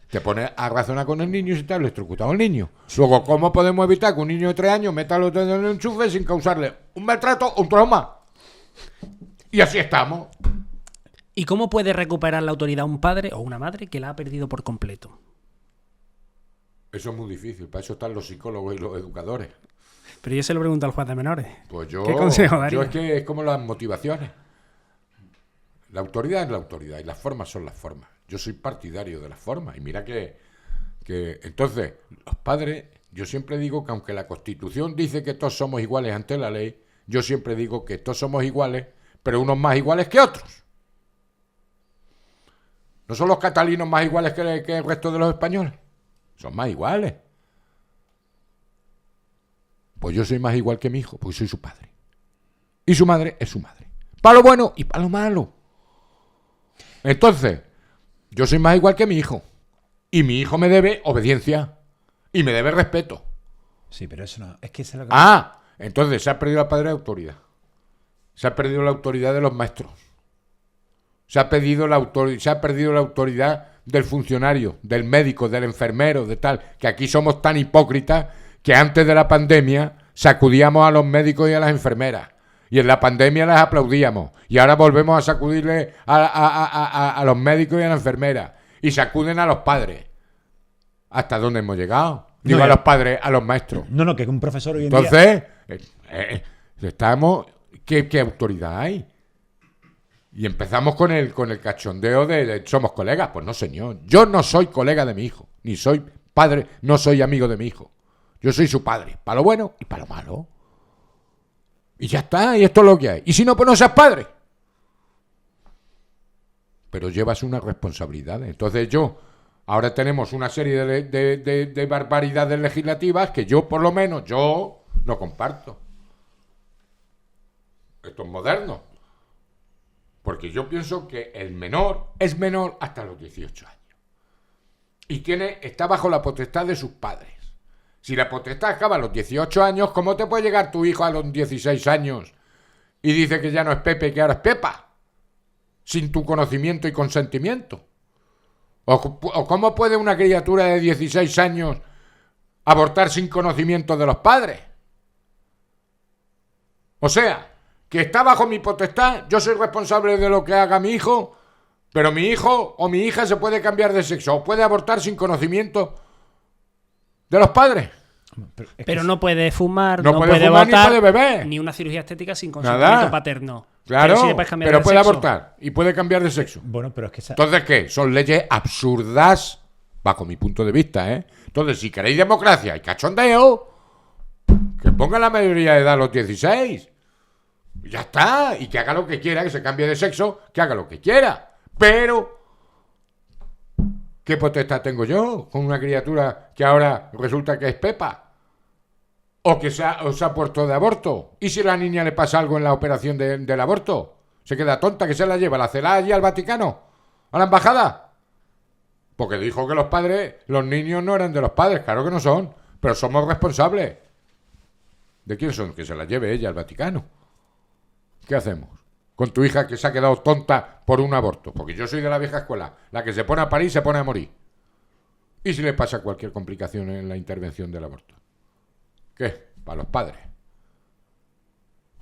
Te pones a razonar con el niño y se te ha electrocutado el niño. Luego, ¿cómo podemos evitar que un niño de 3 años meta los dedos en el enchufe sin causarle un maltrato o un trauma? Y así estamos. ¿Y cómo puede recuperar la autoridad un padre o una madre que la ha perdido por completo? Eso es muy difícil, para eso están los psicólogos y los educadores. Pero yo se lo pregunto al juez de menores. Pues yo, ¿Qué consejo daría? yo es que es como las motivaciones. La autoridad es la autoridad y las formas son las formas. Yo soy partidario de las formas. Y mira que entonces, los padres, yo siempre digo que aunque la Constitución dice que todos somos iguales ante la ley, yo siempre digo que todos somos iguales, pero unos más iguales que otros. ¿No son los catalanes más iguales que el resto de los españoles? Son más iguales. Pues yo soy más igual que mi hijo, porque soy su padre. Y su madre es su madre. Para lo bueno y para lo malo. Entonces, yo soy más igual que mi hijo. Y mi hijo me debe obediencia. Y me debe respeto. Sí, pero eso no. Es que eso es lo que... Ah, entonces se ha perdido la patria de autoridad. Se ha perdido la autoridad de los maestros. Se ha perdido la autoridad del funcionario, del médico, del enfermero, de tal. Que aquí somos tan hipócritas que antes de la pandemia sacudíamos a los médicos y a las enfermeras. Y en la pandemia las aplaudíamos. Y ahora volvemos a sacudirle a los médicos y a las enfermeras. Y sacuden a los padres. ¿Hasta dónde hemos llegado? Digo, No, a los padres, a los maestros. No, que un profesor hoy en día... Entonces, estamos... ¿Qué autoridad hay? Y empezamos con el cachondeo de somos colegas. Pues no, señor. Yo no soy colega de mi hijo. Ni soy padre, no soy amigo de mi hijo. Yo soy su padre. Para lo bueno y para lo malo. Y ya está. Y esto es lo que hay. Y si no, pues no seas padre. Pero llevas una responsabilidad. Entonces ahora tenemos una serie de barbaridades legislativas que yo, por lo menos, yo no comparto. Esto es moderno. Porque yo pienso que el menor es menor hasta los 18 años. Y está bajo la potestad de sus padres. Si la potestad acaba a los 18 años, ¿cómo te puede llegar tu hijo a los 16 años y dice que ya no es Pepe, que ahora es Pepa? Sin tu conocimiento y consentimiento. ¿O cómo puede una criatura de 16 años abortar sin conocimiento de los padres? O sea, que está bajo mi potestad, yo soy responsable de lo que haga mi hijo, pero mi hijo o mi hija se puede cambiar de sexo o puede abortar sin conocimiento de los padres. Pero no puede fumar, no puede fumar, abortar, ni puede beber. Ni una cirugía estética sin consentimiento paterno. Claro, pero puede sexo. abortar y puede cambiar de sexo. Bueno, pero es que Entonces, ¿qué? Son leyes absurdas, bajo mi punto de vista, ¿eh? Entonces, si queréis democracia y cachondeo, que ponga la mayoría de edad a los 16. Ya está. Y que haga lo que quiera, que se cambie de sexo, que haga lo que quiera. Pero, ¿qué potestad tengo yo con una criatura que ahora resulta que es Pepa? O que se ha puesto de aborto. ¿Y si a la niña le pasa algo en la operación del aborto? ¿Se queda tonta? ¿Que se la lleva? ¿La celá allí al Vaticano? ¿A la embajada? Porque dijo que los niños no eran de los padres. Claro que no son. Pero somos responsables. ¿De quién son? Que se la lleve ella al Vaticano. ¿Qué hacemos con tu hija que se ha quedado tonta por un aborto? Porque yo soy de la vieja escuela. La que se pone a parir se pone a morir. ¿Y si le pasa cualquier complicación en la intervención del aborto? ¿Qué? Para los padres.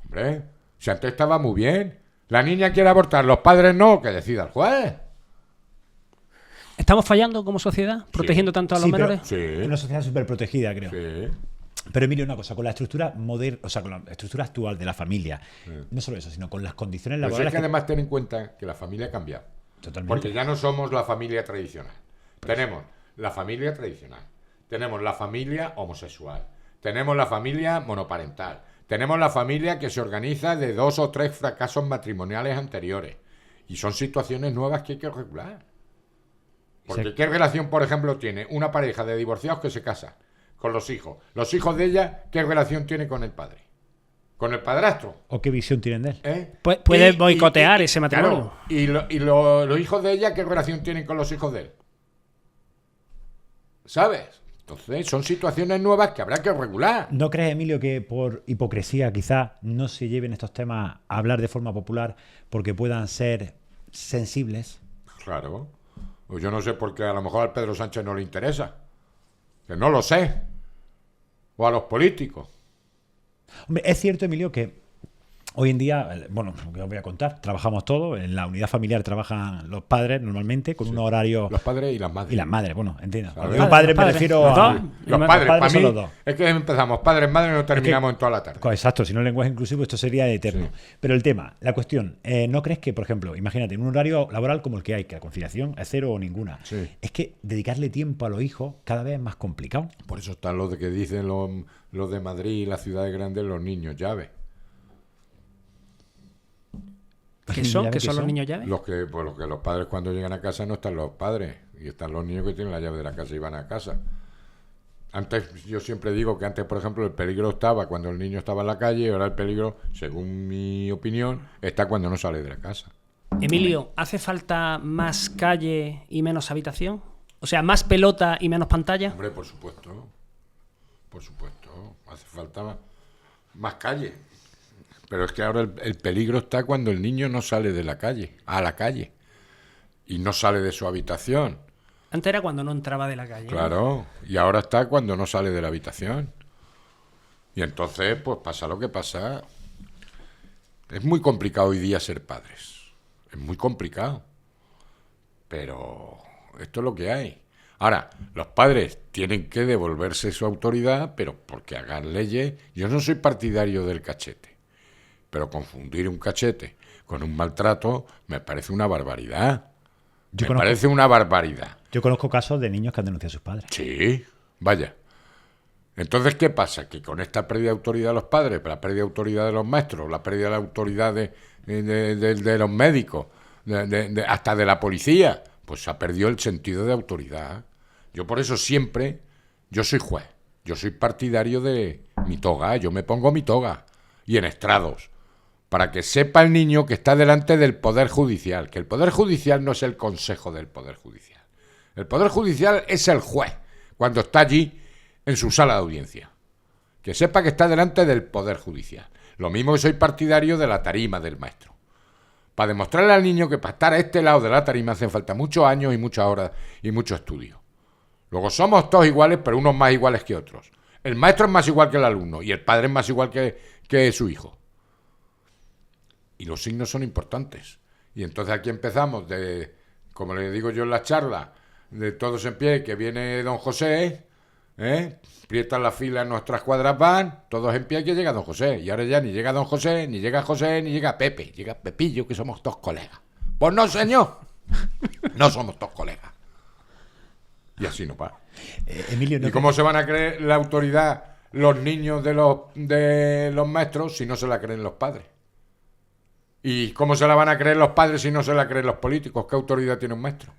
Hombre, si antes estaba muy bien. La niña quiere abortar, los padres no, que decida el juez. ¿Estamos fallando como sociedad? ¿Protegiendo tanto a los menores? Sí. Es una sociedad súper protegida, creo. Sí. Pero Emilio, una cosa, con la estructura moderna, o sea, con la estructura actual de la familia, no solo eso, sino con las condiciones Pero laborales. es que además ten en cuenta que la familia ha cambiado. Totalmente. Porque ya no somos la familia tradicional. Tenemos la familia tradicional, tenemos la familia homosexual, tenemos la familia monoparental, tenemos la familia que se organiza de 2 o 3 fracasos matrimoniales anteriores. Y son situaciones nuevas que hay que regular. Porque Sí. ¿qué relación, por ejemplo, tiene una pareja de divorciados que se casa con los hijos? Los hijos de ella, ¿qué relación tiene con el padre? ¿Con el padrastro? ¿O qué visión tienen de él? ¿Eh? Puede boicotear ese matrimonio. Claro, y los hijos de ella, ¿qué relación tienen con los hijos de él? ¿Sabes? Entonces, son situaciones nuevas que habrá que regular. ¿No crees, Emilio, que por hipocresía quizás no se lleven estos temas a hablar de forma popular porque puedan ser sensibles? Claro. Pues yo no sé por qué a lo mejor al Pedro Sánchez no le interesa. Que no lo sé. O a los políticos. Hombre, es cierto, Emilio, que hoy en día, bueno, lo que os voy a contar, trabajamos todos, en la unidad familiar trabajan los padres normalmente con un horario... Los padres y las madres. Y las madres, bueno, entiendo. ¿Sabes? Cuando digo padres me Padres. refiero ¿Los a... dos? Los padres, para son mí, los dos. es que empezamos padres, madres y no terminamos en toda la tarde. Exacto, si no el lenguaje inclusivo esto sería eterno. Sí. Pero el tema, la cuestión, ¿no crees que, por ejemplo, imagínate, en un horario laboral como el que hay, que la conciliación es 0 o ninguna, Sí. es que dedicarle tiempo a los hijos cada vez es más complicado? Por eso están los de que dicen los de Madrid y las ciudades grandes, los niños llave. ¿Qué son? ¿Llave ¿Qué qué son los son? niños llaves? Los que los padres cuando llegan a casa no están los padres y están los niños que tienen la llave de la casa y van a casa. Antes, yo siempre digo que antes, por ejemplo, el peligro estaba cuando el niño estaba en la calle y ahora el peligro, según mi opinión, está cuando no sale de la casa. Emilio, ¿hace falta más calle y menos habitación? O sea, más pelota y menos pantalla. Hombre, por supuesto. Por supuesto. Hace falta más calle. Pero es que ahora el peligro está cuando el niño no sale de la calle, a la calle. Y no sale de su habitación. Antes era cuando no entraba de la calle. Claro. Y ahora está cuando no sale de la habitación. Y entonces, pues pasa lo que pasa. Es muy complicado hoy día ser padres. Es muy complicado. Pero esto es lo que hay. Ahora, los padres tienen que devolverse su autoridad, pero porque hagan leyes. Yo no soy partidario del cachete. Pero confundir un cachete con un maltrato me parece una barbaridad. Parece una barbaridad. Yo conozco casos de niños que han denunciado a sus padres. Sí, vaya. Entonces, ¿qué pasa? Que con esta pérdida de autoridad de los padres, la pérdida de autoridad de los maestros, la pérdida de la autoridad de los médicos, hasta de la policía, pues se ha perdido el sentido de autoridad. Yo por eso siempre, yo soy juez, yo soy partidario de mi toga, yo me pongo mi toga. Y en estrados. para que sepa el niño que está delante del Poder Judicial, que el Poder Judicial no es el Consejo del Poder Judicial. El Poder Judicial es el juez, cuando está allí en su sala de audiencia. Que sepa que está delante del Poder Judicial. Lo mismo que soy partidario de la tarima del maestro. Para demostrarle al niño que para estar a este lado de la tarima hacen falta muchos años y muchas horas y mucho estudio. Luego somos todos iguales, pero unos más iguales que otros. El maestro es más igual que el alumno y el padre es más igual que su hijo. Y los signos son importantes. Y entonces aquí empezamos de, como le digo yo en la charla, de todos en pie, que viene don José, aprietan la fila, nuestras cuadras van, todos en pie, que llega don José. Y ahora ya ni llega don José, ni llega José, ni llega Pepe, llega Pepillo, que somos todos colegas. Pues no, señor, no somos todos colegas. Y así no va. Emilio, ¿Y cómo se van a creer la autoridad los niños de los maestros si no se la creen los padres? ¿Y cómo se la van a creer los padres si no se la creen los políticos? ¿Qué autoridad tiene un maestro?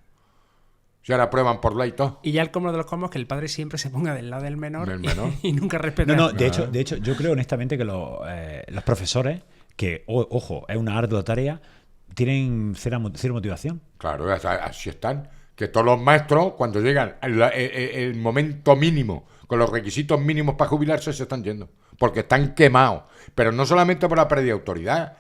Si ahora prueban por ley y todo. Y ya el cómodo de los cómodos, que el padre siempre se ponga del lado del menor, y nunca respeta. No, de hecho, yo creo honestamente que los profesores, que, ojo, es una ardua tarea, tienen cero motivación. Claro, así están. Que todos los maestros, cuando llegan el momento mínimo, con los requisitos mínimos para jubilarse, se están yendo. Porque están quemados. Pero no solamente por la pérdida de autoridad,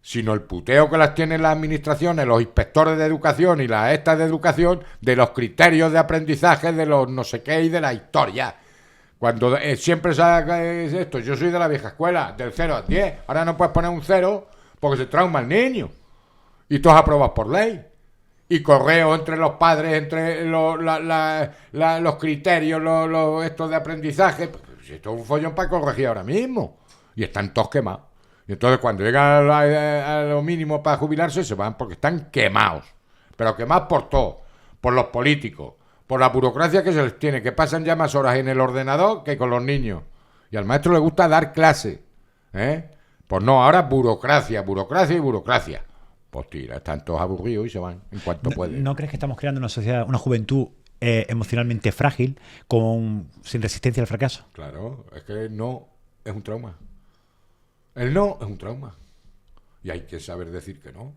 sino el puteo que las tienen las administraciones, los inspectores de educación y las estas de educación, de los criterios de aprendizaje, de los no sé qué y de la historia. Cuando siempre saca esto, yo soy de la vieja escuela, del 0 al 10, ahora no puedes poner un 0 porque se trauma el niño. Y todos aprobados por ley. Y correo entre los padres, entre los criterios, estos de aprendizaje. Pues esto es un follón para corregir ahora mismo. Y están todos quemados. Y entonces cuando llegan a lo mínimo para jubilarse se van porque están quemados. Pero quemados por todo. Por los políticos. Por la burocracia que se les tiene. Que pasan ya más horas en el ordenador que con los niños. Y al maestro le gusta dar clase. Pues no, ahora burocracia, burocracia y burocracia. Pues tira, están todos aburridos y se van en cuanto pueden. ¿No crees que estamos creando una sociedad, una juventud emocionalmente frágil, sin resistencia al fracaso? Claro, es que el no es un trauma. El no es un trauma. Y hay que saber decir que no.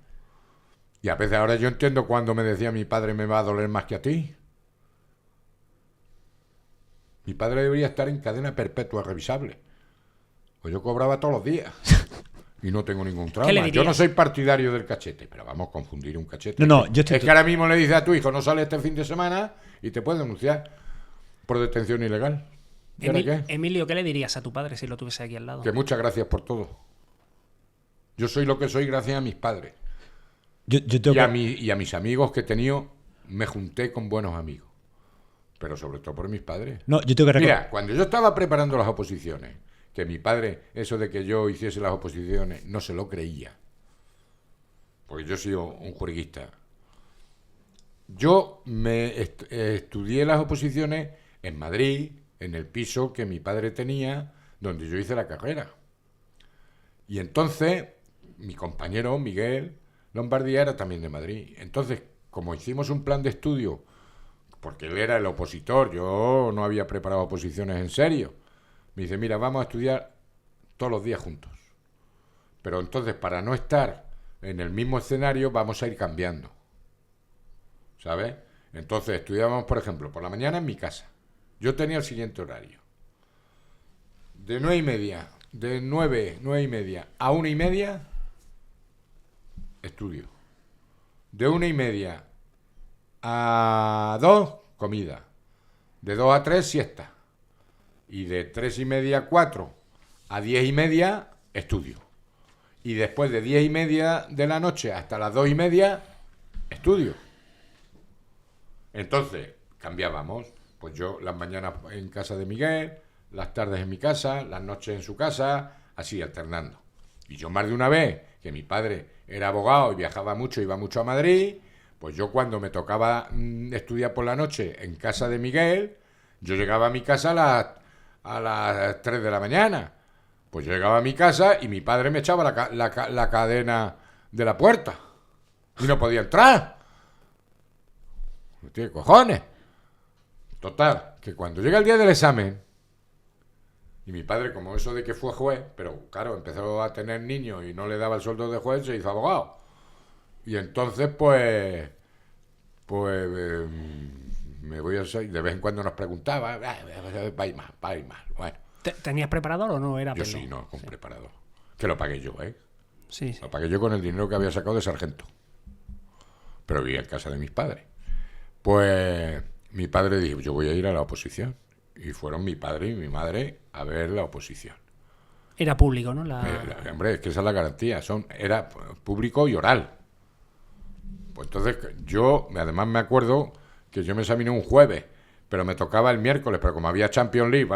Y a veces ahora yo entiendo cuando me decía mi padre me va a doler más que a ti. Mi padre debería estar en cadena perpetua revisable. Pues yo cobraba todos los días. Y no tengo ningún trauma. Yo no soy partidario del cachete, pero vamos a confundir un cachete. Es que ahora mismo le dices a tu hijo, no sale este fin de semana y te puede denunciar por detención ilegal. ¿Y ahora qué? Emilio, ¿qué le dirías a tu padre si lo tuviese aquí al lado? Que muchas gracias por todo. Yo soy lo que soy gracias a mis padres. Y a mis amigos que he tenido, me junté con buenos amigos. Pero sobre todo por mis padres. Mira, cuando yo estaba preparando las oposiciones, que mi padre, eso de que yo hiciese las oposiciones, no se lo creía. Porque yo soy un juerguista. Yo me estudié las oposiciones en Madrid, en el piso que mi padre tenía, donde yo hice la carrera. Y entonces, mi compañero Miguel Lombardía era también de Madrid. Entonces, como hicimos un plan de estudio, porque él era el opositor, yo no había preparado oposiciones en serio, me dice, mira, vamos a estudiar todos los días juntos. Pero entonces, para no estar en el mismo escenario, vamos a ir cambiando. ¿Sabes? Entonces, estudiábamos, por ejemplo, por la mañana en mi casa. Yo tenía el siguiente horario. De 9:30, de 9:30 a 1:30, estudio. De 1:30 a 2, comida. De 2 a 3, siesta. Y de 3:30 a 4 a 10:30, estudio. Y después de 10:30 de la noche hasta las 2:30, estudio. Entonces, cambiábamos. Pues yo las mañanas en casa de Miguel, las tardes en mi casa, las noches en su casa, así alternando. Y yo más de una vez, que mi padre era abogado y viajaba mucho, iba mucho a Madrid, pues yo cuando me tocaba estudiar por la noche en casa de Miguel, yo llegaba a mi casa a las 3 de la mañana. Pues yo llegaba a mi casa y mi padre me echaba la cadena de la puerta. Y no podía entrar. No tiene cojones. Total, que cuando llega el día del examen y Y mi padre, como eso de que fue juez, pero claro, empezó a tener niños y no le daba el sueldo de juez, se hizo abogado. Y entonces, me voy a hacer, de vez en cuando nos preguntaba, va a ir mal. Bueno, ¿Tenías preparador o no era yo pelo? sí, no, con preparador. Que lo pagué yo, ¿eh? Sí, sí. Lo pagué yo con el dinero que había sacado de sargento. Pero vivía en casa de mis padres. Pues mi padre dijo, yo voy a ir a la oposición. Y fueron mi padre y mi madre a ver la oposición. Era público, ¿no? Hombre, es que esa es la garantía. Era público y oral. Pues entonces yo, además me acuerdo que yo me examiné un jueves, pero me tocaba el miércoles, pero como había Champions League,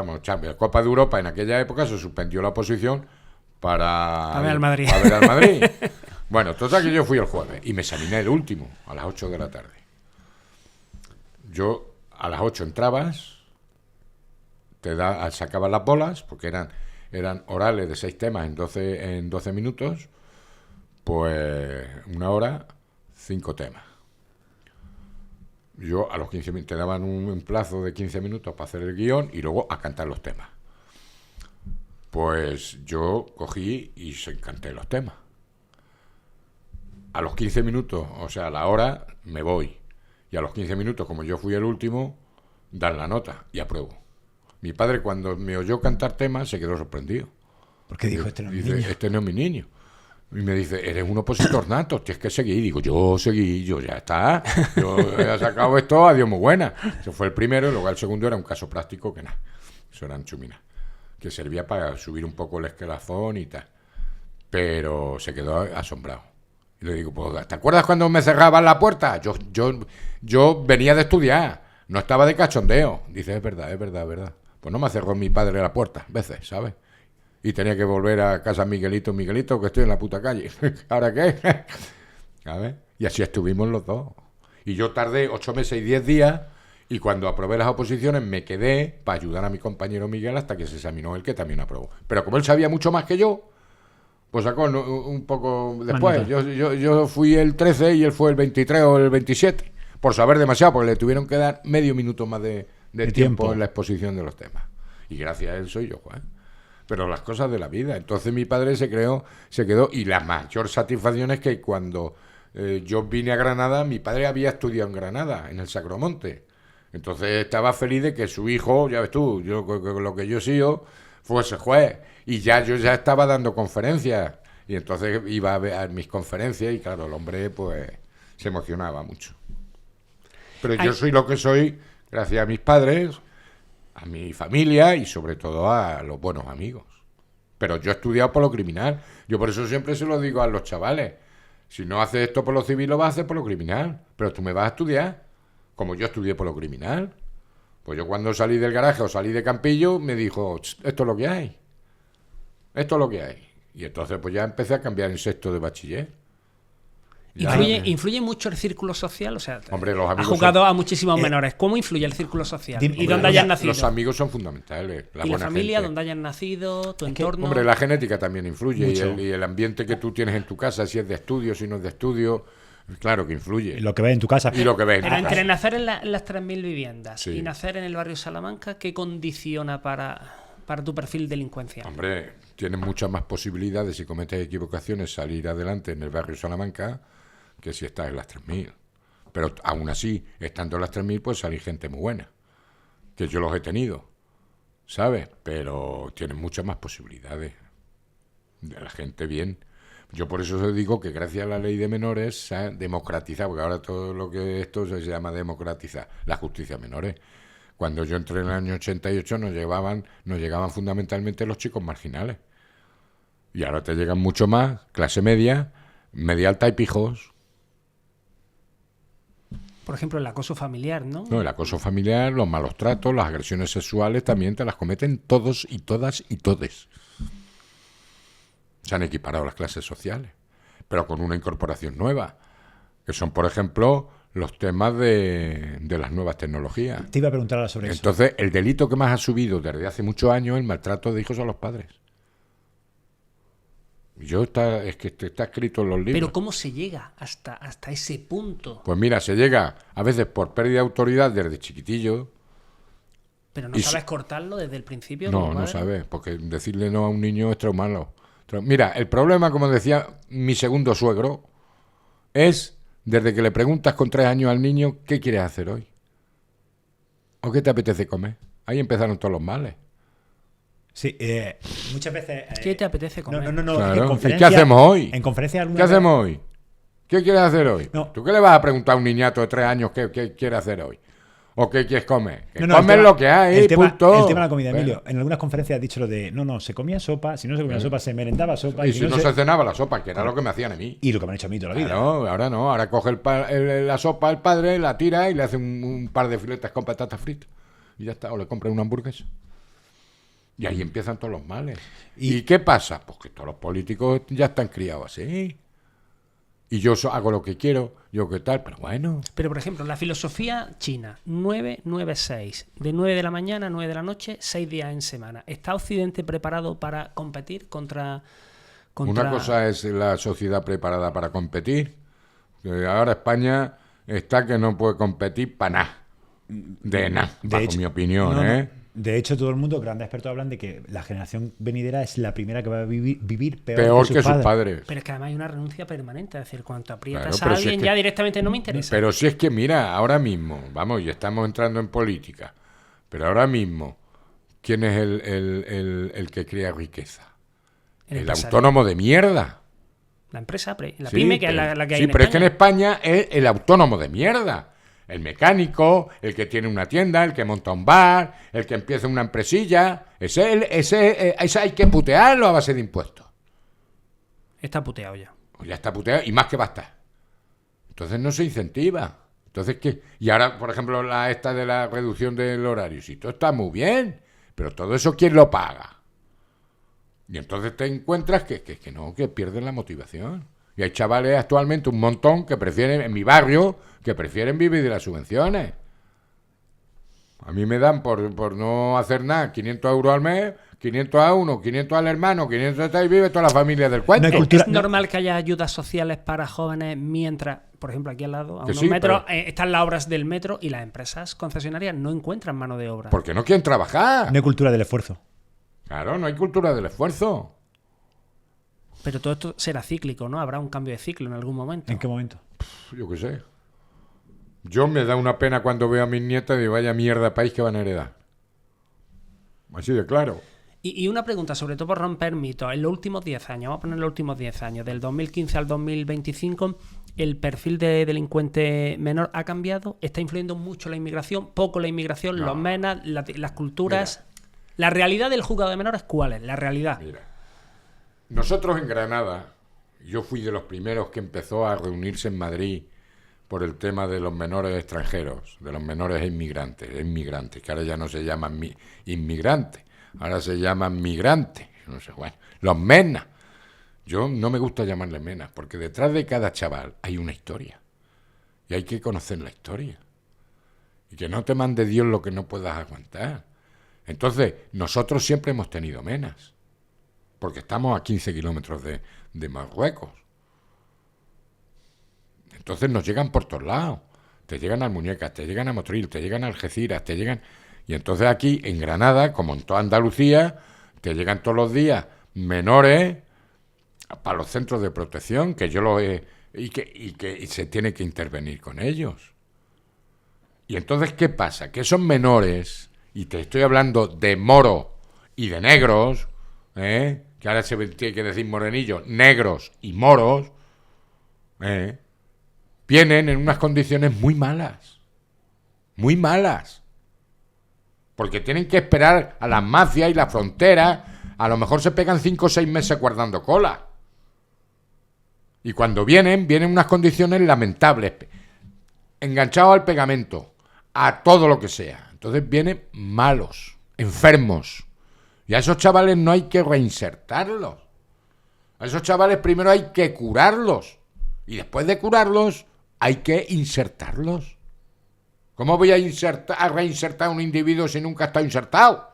Copa de Europa en aquella época, se suspendió la oposición para ver al Madrid. Para ver al Madrid. Bueno, total que yo fui el jueves y me examiné el último, a las 8 de la tarde. Yo, a las 8 entrabas, sacabas las bolas, porque eran orales de 6 temas en 12 minutos, pues 1 hora, 5 temas. Yo a los 15 minutos te daban un plazo de 15 minutos para hacer el guión y luego a cantar los temas. Pues yo cogí y canté los temas. A los 15 minutos, o sea, a la hora, me voy. Y a los 15 minutos, como yo fui el último, dan la nota y apruebo. Mi padre, cuando me oyó cantar temas, se quedó sorprendido. Porque dijo, este no es mi Dice, niño. este no es mi niño. Y me dice, eres un opositor nato, tienes que seguir. Y digo, yo seguí, yo ya está. Yo he sacado esto, adiós, muy buena. Ese fue el primero, y luego el segundo era un caso práctico que nada. Eso eran chuminas. Que servía para subir un poco el escalafón y tal. Pero se quedó asombrado. Y le digo, pues, ¿te acuerdas cuando me cerraban la puerta? Yo venía de estudiar, no estaba de cachondeo. Dice, es verdad. Pues no me cerró mi padre la puerta, veces, ¿sabes? Y tenía que volver a casa Miguelito, que estoy en la puta calle. ¿Ahora qué? ¿Sabes? Y así estuvimos los dos. Y yo tardé 8 meses y 10 días, y cuando aprobé las oposiciones me quedé para ayudar a mi compañero Miguel hasta que se examinó él, que también aprobó. Pero como él sabía mucho más que yo, pues sacó un poco después. Yo fui el 13 y él fue el 23 o el 27, por saber demasiado, porque le tuvieron que dar medio minuto más de tiempo en la exposición de los temas. Y gracias a él soy yo, Juan. Pero las cosas de la vida. Entonces mi padre se quedó, y la mayor satisfacción es que cuando yo vine a Granada, mi padre había estudiado en Granada, en el Sacromonte. Entonces estaba feliz de que su hijo, ya ves tú, lo que yo he sido, fuese juez. Y yo ya estaba dando conferencias. Y entonces iba a ver mis conferencias y claro, el hombre pues se emocionaba mucho. Pero yo soy lo que soy gracias a mis padres, a mi familia y sobre todo a los buenos amigos. Pero yo he estudiado por lo criminal. Yo por eso siempre se lo digo a los chavales. Si no haces esto por lo civil, lo vas a hacer por lo criminal. Pero tú me vas a estudiar, como yo estudié por lo criminal. Pues yo cuando salí del garaje o salí de Campillo, me dijo, esto es lo que hay. Esto es lo que hay. Y entonces pues ya empecé a cambiar en sexto de bachiller. ¿Influye mucho el círculo social? O sea, hombre, los amigos has jugado a muchísimos menores. ¿Cómo influye el círculo social? Dime, ¿Y dónde hayas nacido? Los amigos son fundamentales. ¿Y la familia? ¿Dónde hayas nacido? ¿Tu entorno? Hombre, la genética también influye. Mucho. Y el ambiente que tú tienes en tu casa, si es de estudio, si no es de estudio, claro que influye. Lo que ves en tu casa. Y lo que ves en Pero tu entre casa. nacer en las 3.000 viviendas Sí. y nacer en el barrio Salamanca, ¿qué condiciona para tu perfil delincuencial? Hombre, tienes muchas más posibilidades, si cometes equivocaciones, salir adelante en el barrio Salamanca que si estás en las 3.000. Pero aún así, estando en las 3.000, pues salí gente muy buena, que yo los he tenido, ¿sabes? Pero tienes muchas más posibilidades de la gente bien. Yo por eso os digo que gracias a la ley de menores se ha democratizado, porque ahora todo lo que esto se llama democratizar, la justicia menores. Cuando yo entré en el año 88 nos llegaban fundamentalmente los chicos marginales. Y ahora te llegan mucho más, clase media, media alta y pijos. Por ejemplo, el acoso familiar, ¿no? No, el acoso familiar, los malos tratos, las agresiones sexuales también te las cometen todos y todas y todes. Se han equiparado las clases sociales, pero con una incorporación nueva, que son, por ejemplo, los temas de las nuevas tecnologías. Te iba a preguntar ahora sobre eso. Entonces, el delito que más ha subido desde hace muchos años es el maltrato de hijos a los padres. Es que está escrito en los libros. Pero ¿cómo se llega hasta ese punto? Pues mira, se llega a veces por pérdida de autoridad desde chiquitillo, Pero no sabes cortarlo desde el principio. No, no sabes, porque decirle no a un niño es traumarlo. Mira, el problema, como decía mi segundo suegro, es desde que le preguntas con 3 años al niño ¿qué quieres hacer hoy? ¿O qué te apetece comer? Ahí empezaron todos los males. Sí, muchas veces... ¿Qué te apetece comer? No. Claro. ¿Y qué hacemos hoy? En conferencia alguna ¿Qué vez- hacemos hoy? ¿Qué quieres hacer hoy? No. ¿Tú qué le vas a preguntar a un niñato de 3 años qué quiere hacer hoy? ¿O qué quieres comer? Que el comes tema- lo que hay, el tema, punto. el tema de la comida, Bueno. Emilio. En algunas conferencias ha dicho lo de, no, se comía sopa, si no se comía sopa, se merendaba sopa. Y si no se cenaba la sopa, que era lo que me hacían a mí. Y lo que me han hecho a mí toda la vida. Claro, ahora no, ahora coge la sopa el padre, la tira y le hace un par de filetes con patatas fritas. Y ya está, o le compra una hamburguesa. Y ahí empiezan todos los males. ¿Y qué pasa? Pues que todos los políticos ya están criados así. Y yo hago lo que quiero, yo qué tal, pero bueno. Pero, por ejemplo, la filosofía china, 9-9-6, de 9 de la mañana a 9 de la noche, 6 días en semana. ¿Está Occidente preparado para competir contra... Una cosa es la sociedad preparada para competir, que ahora España está que no puede competir para nada. De nada, bajo mi opinión, no. ¿eh? De hecho, todo el mundo, grandes expertos, hablan de que la generación venidera es la primera que va a vivir Peor que sus padres. Pero es que además hay una renuncia permanente, es decir, cuando aprietas Claro, a pero si alguien es que- ya directamente no me interesa. Pero si es que, mira, ahora mismo, vamos, y estamos entrando en política, pero ahora mismo, ¿quién es el que crea riqueza? El empresario. autónomo de mierda. La empresa, la Sí, pyme, que es pero- la que hay sí, en pero es que en España. España es el autónomo de mierda. El mecánico, el que tiene una tienda, el que monta un bar, el que empieza una empresilla. Ese hay que putearlo a base de impuestos. Está puteado ya. Pues ya está puteado y más que va a estar. Entonces no se incentiva. Entonces, ¿qué? Y ahora, por ejemplo, esta de la reducción del horario. Sí, todo está muy bien, pero todo eso, ¿quién lo paga? Y entonces te encuentras que pierden la motivación. Y hay chavales actualmente un montón que prefieren, en mi barrio, que prefieren vivir de las subvenciones. A mí me dan por no hacer nada 500 euros al mes, 500 a uno, 500 al hermano, 500 a tal, y vive toda la familia del cuento. No hay cultura- Es normal que haya ayudas sociales para jóvenes mientras, por ejemplo, aquí al lado, a Que unos sí, metros, pero- están las obras del metro y las empresas concesionarias no encuentran mano de obra. Porque no quieren trabajar. No hay cultura del esfuerzo. Claro, no hay cultura del esfuerzo. Pero todo esto será cíclico, ¿no? Habrá un cambio de ciclo en algún momento. ¿En qué momento? Yo qué sé. Yo me da una pena cuando veo a mis nietas de vaya mierda país que van a heredar. Así de claro. Y una pregunta, sobre todo por romper mitos. En los últimos 10 años, vamos a poner los últimos 10 años, del 2015 al 2025, ¿el perfil de delincuente menor ha cambiado? ¿Está influyendo mucho la inmigración? ¿Poco la inmigración? No. ¿Los menas? ¿Las culturas? ¿La realidad del juzgado de menores cuál es? La realidad. Mira, nosotros en Granada, yo fui de los primeros que empezó a reunirse en Madrid por el tema de los menores extranjeros, de los menores inmigrantes, que ahora ya no se llaman inmigrantes, ahora se llaman migrantes, no sé, bueno, los menas. Yo no me gusta llamarles menas, porque detrás de cada chaval hay una historia, y hay que conocer la historia, y que no te mande Dios lo que no puedas aguantar. Entonces, nosotros siempre hemos tenido menas, porque estamos a 15 kilómetros de Marruecos. Entonces nos llegan por todos lados. Te llegan a Muñecas, te llegan a Motril, te llegan a Algeciras, te llegan... Y entonces aquí, en Granada, como en toda Andalucía, te llegan todos los días menores para los centros de protección, que yo lo he... Y que se tiene que intervenir con ellos. Y entonces, ¿qué pasa? Que esos menores, y te estoy hablando de moros y de negros, que ahora se tiene que decir morenillos, negros y moros, vienen en unas condiciones muy malas. Muy malas. Porque tienen que esperar a las mafias y la frontera. A lo mejor se pegan 5 o 6 meses guardando cola. Y cuando vienen unas condiciones lamentables. Enganchados al pegamento. A todo lo que sea. Entonces vienen malos. Enfermos. Y a esos chavales no hay que reinsertarlos. A esos chavales primero hay que curarlos. Y después de curarlos, hay que insertarlos. ¿Cómo voy a reinsertar a un individuo si nunca ha estado insertado?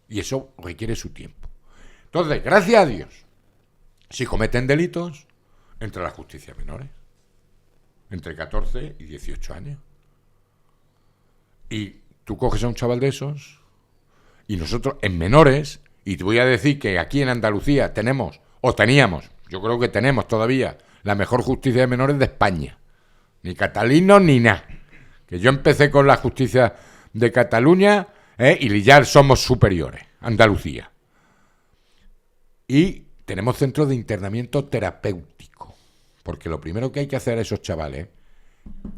Y eso requiere su tiempo. Entonces, gracias a Dios, si cometen delitos, entra la justicia menores. Entre 14 y 18 años. Y tú coges a un chaval de esos y nosotros en menores, y te voy a decir que aquí en Andalucía tenemos, o teníamos, yo creo que tenemos todavía, la mejor justicia de menores de España. Ni catalinos ni nada. Que yo empecé con la justicia de Cataluña y ya somos superiores, Andalucía. Y tenemos centros de internamiento terapéutico. Porque lo primero que hay que hacer a esos chavales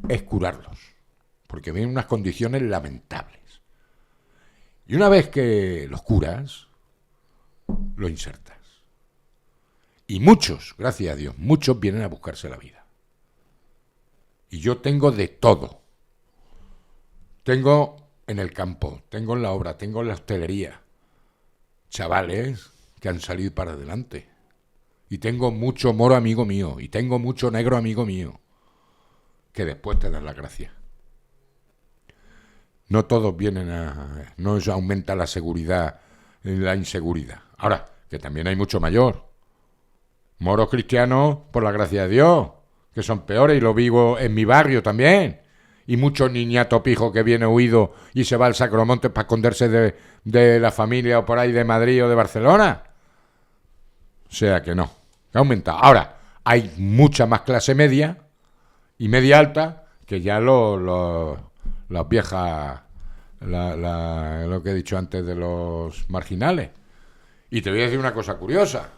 es curarlos. Porque vienen unas condiciones lamentables. Y una vez que los curas, los insertas. Y muchos, gracias a Dios, muchos vienen a buscarse la vida. Y yo tengo de todo. Tengo en el campo, tengo en la obra, tengo en la hostelería. Chavales que han salido para adelante. Y tengo mucho moro amigo mío. Y tengo mucho negro amigo mío. Que después te dan la gracia. No todos vienen a... No se aumenta la seguridad, la inseguridad. Ahora, que también hay mucho mayor. Moros cristianos, por la gracia de Dios, que son peores, y lo vivo en mi barrio también. Y muchos niñatos pijos que viene huido y se va al Sacromonte para esconderse de la familia o por ahí de Madrid o de Barcelona. O sea que no, que ha aumentado. Ahora, hay mucha más clase media y media alta que ya las viejas, lo que he dicho antes de los marginales. Y te voy a decir una cosa curiosa.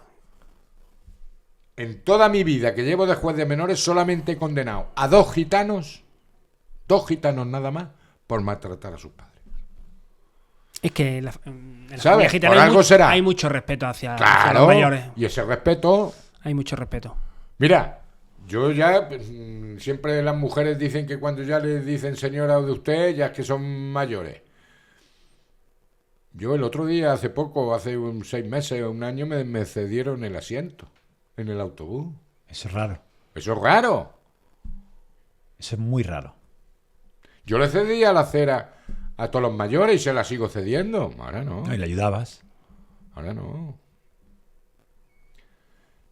En toda mi vida que llevo de juez de menores solamente he condenado a dos gitanos nada más, por maltratar a sus padres. Es que en la familia ¿Sabes? gitana Por algo será. hay mucho respeto hacia Claro, los mayores. y ese respeto... Hay mucho respeto. Mira, yo ya... siempre las mujeres dicen que cuando ya les dicen señora o de usted, ya es que son mayores. Yo el otro día, hace poco, hace 6 meses o un año, me cedieron el asiento en el autobús. Eso es raro. Eso es raro. Eso es muy raro. Yo le cedía la acera a todos los mayores y se la sigo cediendo. Ahora no. No, y le ayudabas. Ahora no.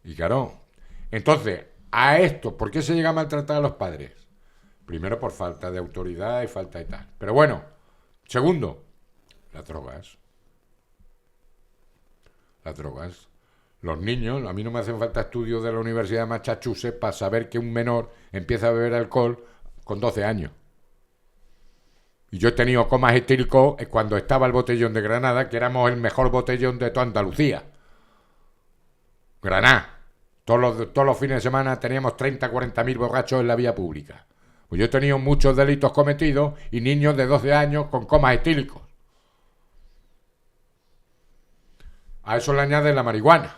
Y claro, entonces, a esto, ¿por qué se llega a maltratar a los padres? Primero por falta de autoridad y falta de tal. Pero bueno, segundo, las drogas. Las drogas. Los niños, a mí no me hacen falta estudios de la Universidad de Massachusetts para saber que un menor empieza a beber alcohol con 12 años. Y yo he tenido comas etílicos cuando estaba el botellón de Granada, que éramos el mejor botellón de toda Andalucía. Granada. Todos los fines de semana teníamos 30, 40.000 borrachos en la vía pública. Pues yo he tenido muchos delitos cometidos y niños de 12 años con comas etílicos. A eso le añade la marihuana,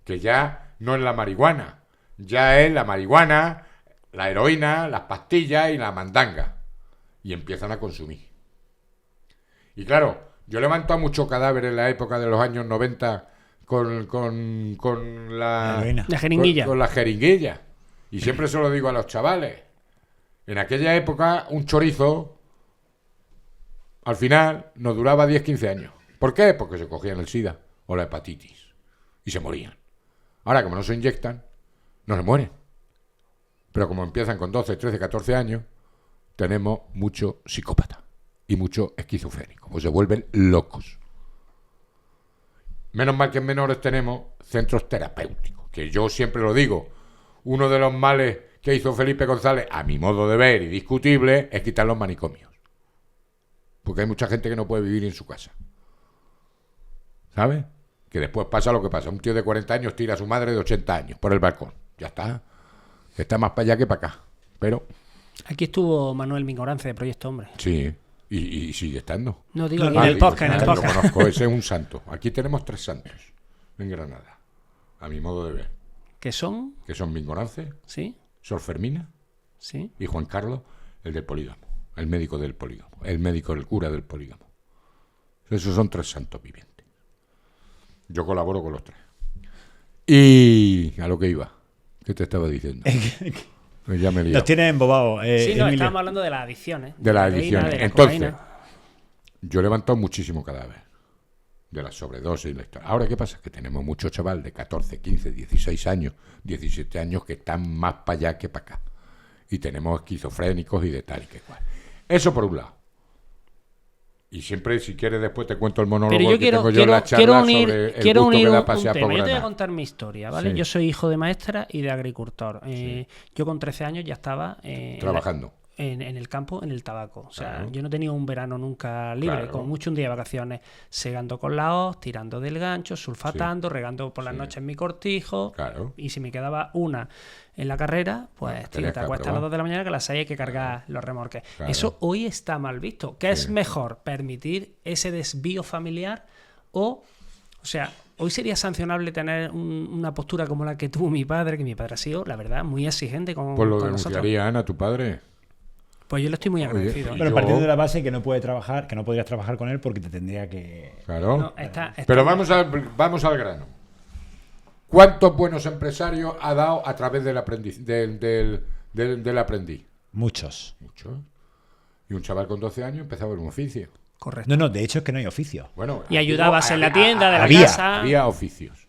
que ya no es la marihuana, ya es la marihuana, la heroína, las pastillas y la mandanga. Y empiezan a consumir. Y claro, yo he levantado mucho cadáver en la época de los años 90 con la jeringuilla. Con la jeringuilla. Y siempre se lo digo a los chavales. En aquella época, un chorizo, al final, nos duraba 10-15 años. ¿Por qué? Porque se cogían el SIDA o la hepatitis. Y se morían. Ahora, como no se inyectan, no se mueren. Pero como empiezan con 12, 13, 14 años, tenemos mucho psicópata y mucho esquizofrénico, pues se vuelven locos. Menos mal que en menores tenemos centros terapéuticos, que yo siempre lo digo, uno de los males que hizo Felipe González, a mi modo de ver y discutible, es quitar los manicomios. Porque hay mucha gente que no puede vivir en su casa. ¿Sabes? Que después pasa lo que pasa. Un tío de 40 años tira a su madre de 80 años por el balcón. Ya está. Está más para allá que para acá. Pero... Aquí estuvo Manuel Mingorance de Proyecto Hombre. Sí, y sigue estando. No digo en el podcast, Lo conozco, ese es un santo. Aquí tenemos 3 santos en Granada, a mi modo de ver. ¿Qué son? Que son Mingorance, Sí, Sor Fermina sí. y Juan Carlos, el del polígamo, el médico del polígamo, el cura del polígamo. Esos son 3 santos vivientes. Yo colaboro con los 3. Y a lo que iba, ¿qué te estaba diciendo? Pues ya me he liado. Los tienes embobados. Sí, no, Emilio. estábamos hablando de las adicciones. De las la heroína, adicciones. de la Entonces, cocaína. yo he levantado muchísimo cadáver de la sobredosis y la historia. Ahora, ¿qué pasa? Que tenemos muchos chaval de 14, 15, 16 años, 17 años que están más para allá que para acá. Y tenemos esquizofrénicos y de tal y que cual. Eso por un lado. Y siempre, si quieres, después te cuento el monólogo Pero yo que tengo yo en la charla quiero sobre el quiero gusto unir que da un pasear tema. por Yo te voy a Granada. contar mi historia, ¿vale? Sí. Yo soy hijo de maestra y de agricultor. Yo con 13 años ya estaba Trabajando. en el campo, en el tabaco. O sea, Claro. yo no tenía un verano nunca libre, Claro. con mucho un día de vacaciones, segando con la hoz, tirando del gancho, sulfatando, regando por las noches mi cortijo. Claro. Y si me quedaba una en la carrera, pues tenías te que acuestas a las aprobar. 2 de la mañana que a las 6 hay que cargar los remolques. Claro. Eso hoy está mal visto. ¿Qué es mejor? ¿Permitir ese desvío familiar o sea, hoy sería sancionable tener una postura como la que tuvo mi padre, que mi padre ha sido, la verdad, muy exigente con, Pues lo con nosotros? denunciaría a tu padre. Pues yo le estoy muy agradecido. y Pero yo- partiendo de la base que no puede trabajar, que no podrías trabajar con él porque te tendría que... Claro. No, está Pero vamos al grano. ¿Cuántos buenos empresarios ha dado a través del aprendiz? Del aprendiz? Muchos. Muchos. Y un chaval con 12 años empezaba en un oficio. correcto. No, de hecho es que no hay oficio. Bueno, Y ayudabas en la tienda de la había- casa. Había oficios.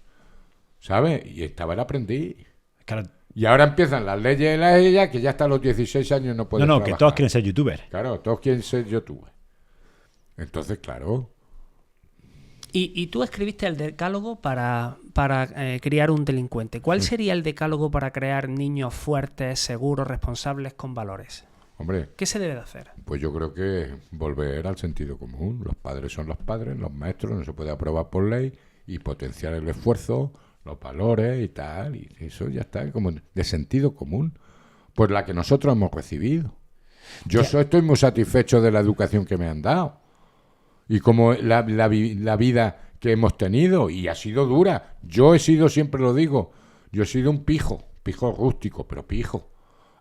¿Sabes? Y estaba el aprendiz. Claro, Y ahora empiezan las leyes de la ella que ya hasta los 16 años no pueden que trabajar. todos quieren ser youtubers. Claro, todos quieren ser youtuber. Entonces, claro. Y tú escribiste el decálogo para criar un delincuente. ¿Cuál sería el decálogo para crear niños fuertes, seguros, responsables, con valores? Hombre, ¿Qué se debe de hacer? pues yo creo que volver al sentido común. Los padres son los padres, los maestros no se puede aprobar por ley y potenciar el esfuerzo, los valores y tal. Y eso ya está, como de sentido común. Pues la que nosotros hemos recibido. Yo estoy muy satisfecho de la educación que me han dado. Y como la vida que hemos tenido, y ha sido dura. Yo he sido, siempre lo digo, yo he sido un pijo rústico, pero pijo.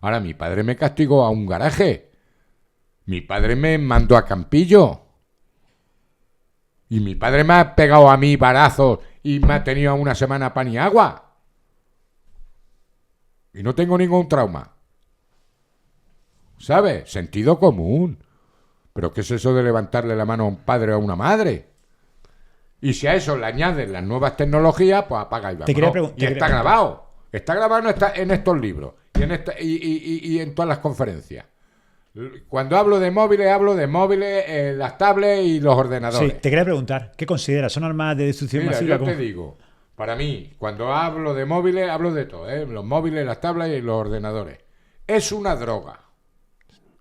Ahora mi padre me castigó a un garaje. Mi padre me mandó a Campillo. Y mi padre me ha pegado a mí varazos y me ha tenido una semana pan y agua. Y no tengo ningún trauma. ¿Sabes? Sentido común. ¿Pero qué es eso de levantarle la mano a un padre o a una madre? Y si a eso le añaden las nuevas tecnologías, pues apaga y vámonos. Y está grabado. Está grabado en estos libros y en todas las conferencias. Cuando hablo de móviles, las tablets y los ordenadores. Sí, te quería preguntar, ¿qué consideras? ¿Son armas de destrucción Mira, masiva? yo te digo, para mí, cuando hablo de móviles, hablo de todo, ¿eh? Los móviles, las tablets y los ordenadores. Es una droga.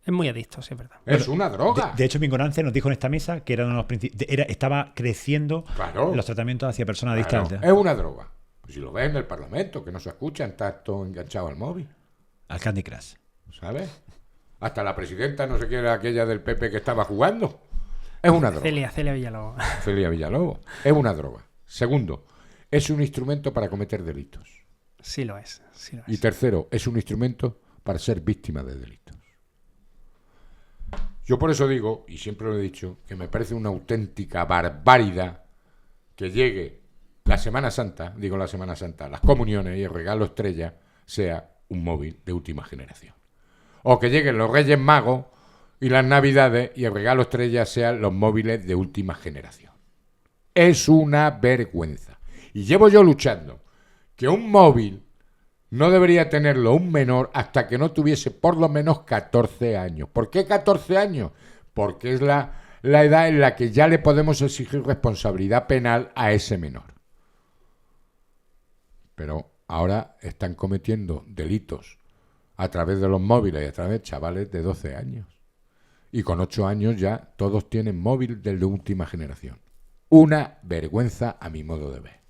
Es muy adicto, sí, es verdad. Es una droga. De hecho, mi ignorancia nos dijo en esta mesa que era uno de los estaba creciendo Claro. los tratamientos hacia personas Claro, adictas es una droga. Pues si lo ves en el Parlamento, que no se escuchan, está todo enganchado al móvil, al Candy Crush. ¿sabes? Hasta la presidenta, no sé qué era aquella del PP que estaba jugando. Es una droga. Celia Villalobos. Celia Villalobos. Es una droga. Segundo, es un instrumento para cometer delitos. Sí lo es. Sí lo Y es. tercero, es un instrumento para ser víctima de delitos. Yo por eso digo, y siempre lo he dicho, que me parece una auténtica barbaridad que llegue la Semana Santa, las comuniones y el regalo estrella sea un móvil de última generación. O que lleguen los Reyes Magos y las Navidades y el regalo estrella sean los móviles de última generación. Es una vergüenza. Y llevo yo luchando que un móvil no debería tenerlo un menor hasta que no tuviese por lo menos 14 años. ¿Por qué 14 años? Porque es la edad en la que ya le podemos exigir responsabilidad penal a ese menor. Pero ahora están cometiendo delitos a través de los móviles y a través de chavales de 12 años. Y con 8 años ya todos tienen móvil del de última generación. Una vergüenza a mi modo de ver.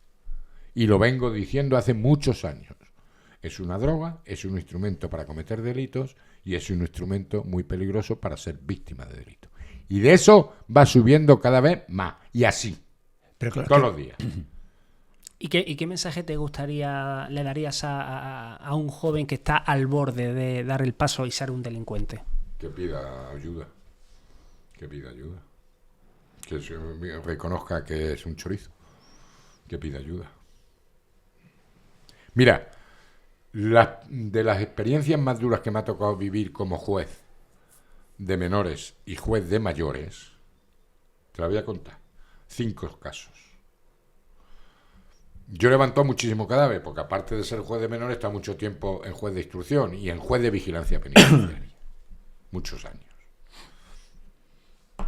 Y lo vengo diciendo hace muchos años. Es una droga, es un instrumento para cometer delitos y es un instrumento muy peligroso para ser víctima de delitos. Y de eso va subiendo cada vez más. Y así, Pero claro, todos los días. ¿Y qué mensaje le darías a un joven que está al borde de dar el paso y ser un delincuente? Que pida ayuda. Que pida ayuda. Que reconozca que es un chorizo. Que pida ayuda. Mira, de las experiencias más duras que me ha tocado vivir como juez de menores y juez de mayores, te la voy a contar. 5 casos. Yo he levantado muchísimo cadáver, porque aparte de ser juez de menores, he estado mucho tiempo en juez de instrucción y en juez de vigilancia penitenciaria. Muchos años.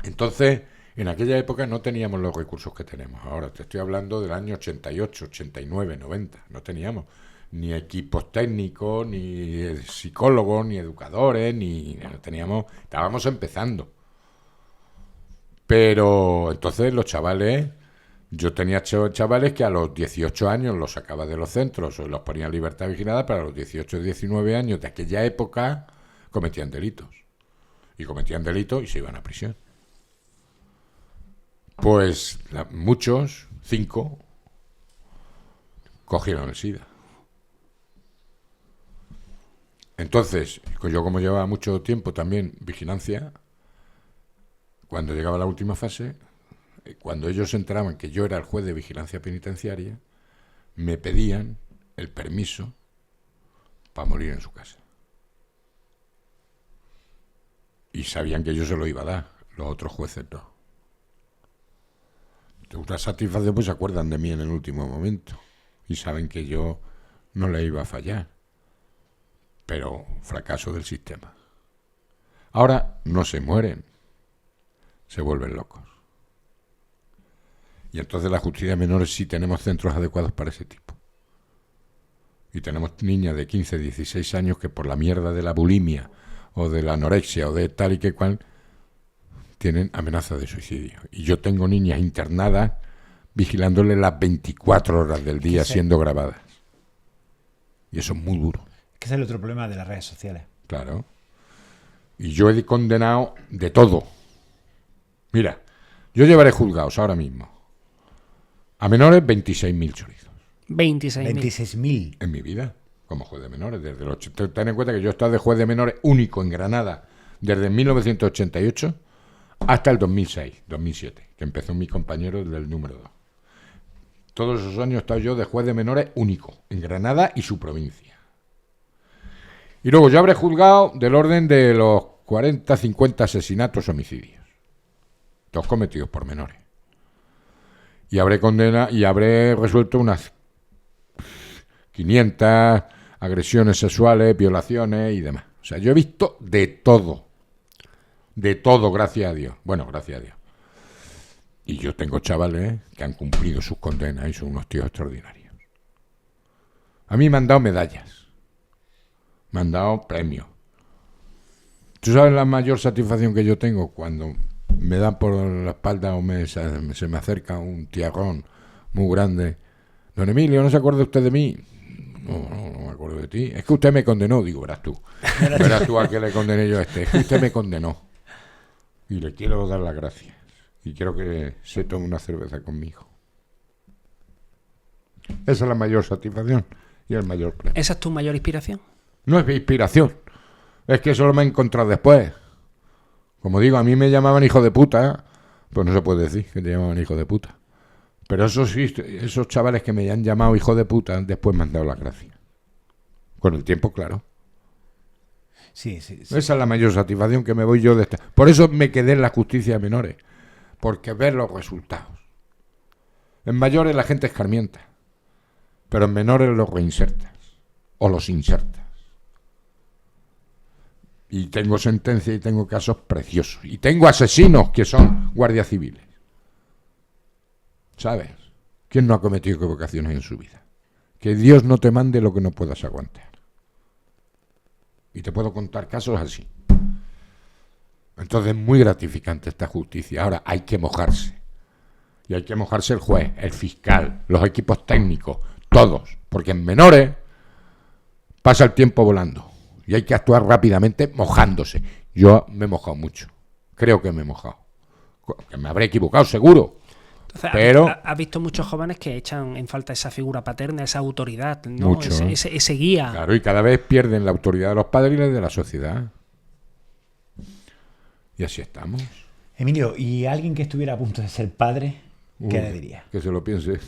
Entonces, En aquella época no teníamos los recursos que tenemos ahora. Te estoy hablando del año 88, 89, 90. No teníamos ni equipos técnicos, ni psicólogos, ni educadores, ni no teníamos. Estábamos empezando. Pero entonces los chavales, yo tenía chavales que a los 18 años los sacaba de los centros o los ponía en libertad vigilada, pero a los 18 o 19 años de aquella época cometían delitos. Y cometían delitos y se iban a prisión. Pues muchos, 5, cogieron el SIDA. Entonces, yo como llevaba mucho tiempo también vigilancia, cuando llegaba la última fase, cuando ellos se enteraban que yo era el juez de vigilancia penitenciaria, me pedían el permiso para morir en su casa. Y sabían que yo se lo iba a dar, los otros jueces no. Una satisfacción, pues se acuerdan de mí en el último momento y saben que yo no le iba a fallar, pero fracaso del sistema. Ahora no se mueren, se vuelven locos. Y entonces la justicia de menores sí tenemos centros adecuados para ese tipo. Y tenemos niñas de 15, 16 años que por la mierda de la bulimia o de la anorexia o de tal y que cual tienen amenaza de suicidio. Y yo tengo niñas internadas vigilándole las 24 horas del día siendo grabadas. Y eso es muy duro. Que es el otro problema de las redes sociales. Claro. Y yo he condenado de todo. Mira, yo llevaré juzgados ahora mismo a menores 26.000 chorizos. 26.000 en mi vida, como juez de menores. Desde los, ten en cuenta que yo he estado de juez de menores único en Granada desde 1988 hasta el 2006, 2007, que empezó mi compañero del número 2. Todos esos años he estado yo de juez de menores único en Granada y su provincia. Y luego yo habré juzgado del orden de los 40, 50 asesinatos, homicidios, todos cometidos por menores. Y habré condenado y habré resuelto unas 500 agresiones sexuales, violaciones y demás. O sea, yo he visto de todo. De todo, gracias a Dios. Bueno, gracias a Dios. Y yo tengo chavales que han cumplido sus condenas y son unos tíos extraordinarios. A mí me han dado medallas. Me han dado premios. ¿Tú sabes la mayor satisfacción que yo tengo cuando me dan por la espalda o se me acerca un tiarrón muy grande? Don Emilio, ¿no se acuerda usted de mí? No me acuerdo de ti. Es que usted me condenó. Digo, verás tú. Verás tú a qué le condené yo a este. Es que usted me condenó. Y le quiero dar las gracias. Y quiero que se tome una cerveza conmigo. Esa es la mayor satisfacción y el mayor premio. ¿Esa es tu mayor inspiración? No es mi inspiración. Es que eso lo me he encontrado después. Como digo, a mí me llamaban hijo de puta. Pues no se puede decir que te llamaban hijo de puta. Pero esos chavales que me han llamado hijo de puta, después me han dado las gracias. Con el tiempo, claro. Sí. Esa es la mayor satisfacción que me voy yo de esta. Por eso me quedé en la justicia de menores. Porque ver los resultados. En mayores la gente escarmienta. Pero en menores los reinsertas. O los insertas. Y tengo sentencias y tengo casos preciosos. Y tengo asesinos que son guardias civiles. ¿Sabes? ¿Quién no ha cometido equivocaciones en su vida? Que Dios no te mande lo que no puedas aguantar. Y te puedo contar casos así. Entonces es muy gratificante esta justicia. Ahora hay que mojarse. Y hay que mojarse el juez, el fiscal, los equipos técnicos, todos. Porque en menores pasa el tiempo volando. Y hay que actuar rápidamente mojándose. Yo me he mojado mucho. Creo que me he mojado. Que me habré equivocado, seguro. Entonces, Pero has visto muchos jóvenes que echan en falta esa figura paterna, esa autoridad, ¿no? Mucho, ese guía. Claro, y cada vez pierden la autoridad de los padres y la de la sociedad. Y así estamos. Emilio, ¿y alguien que estuviera a punto de ser padre, qué le diría? Que se lo piense.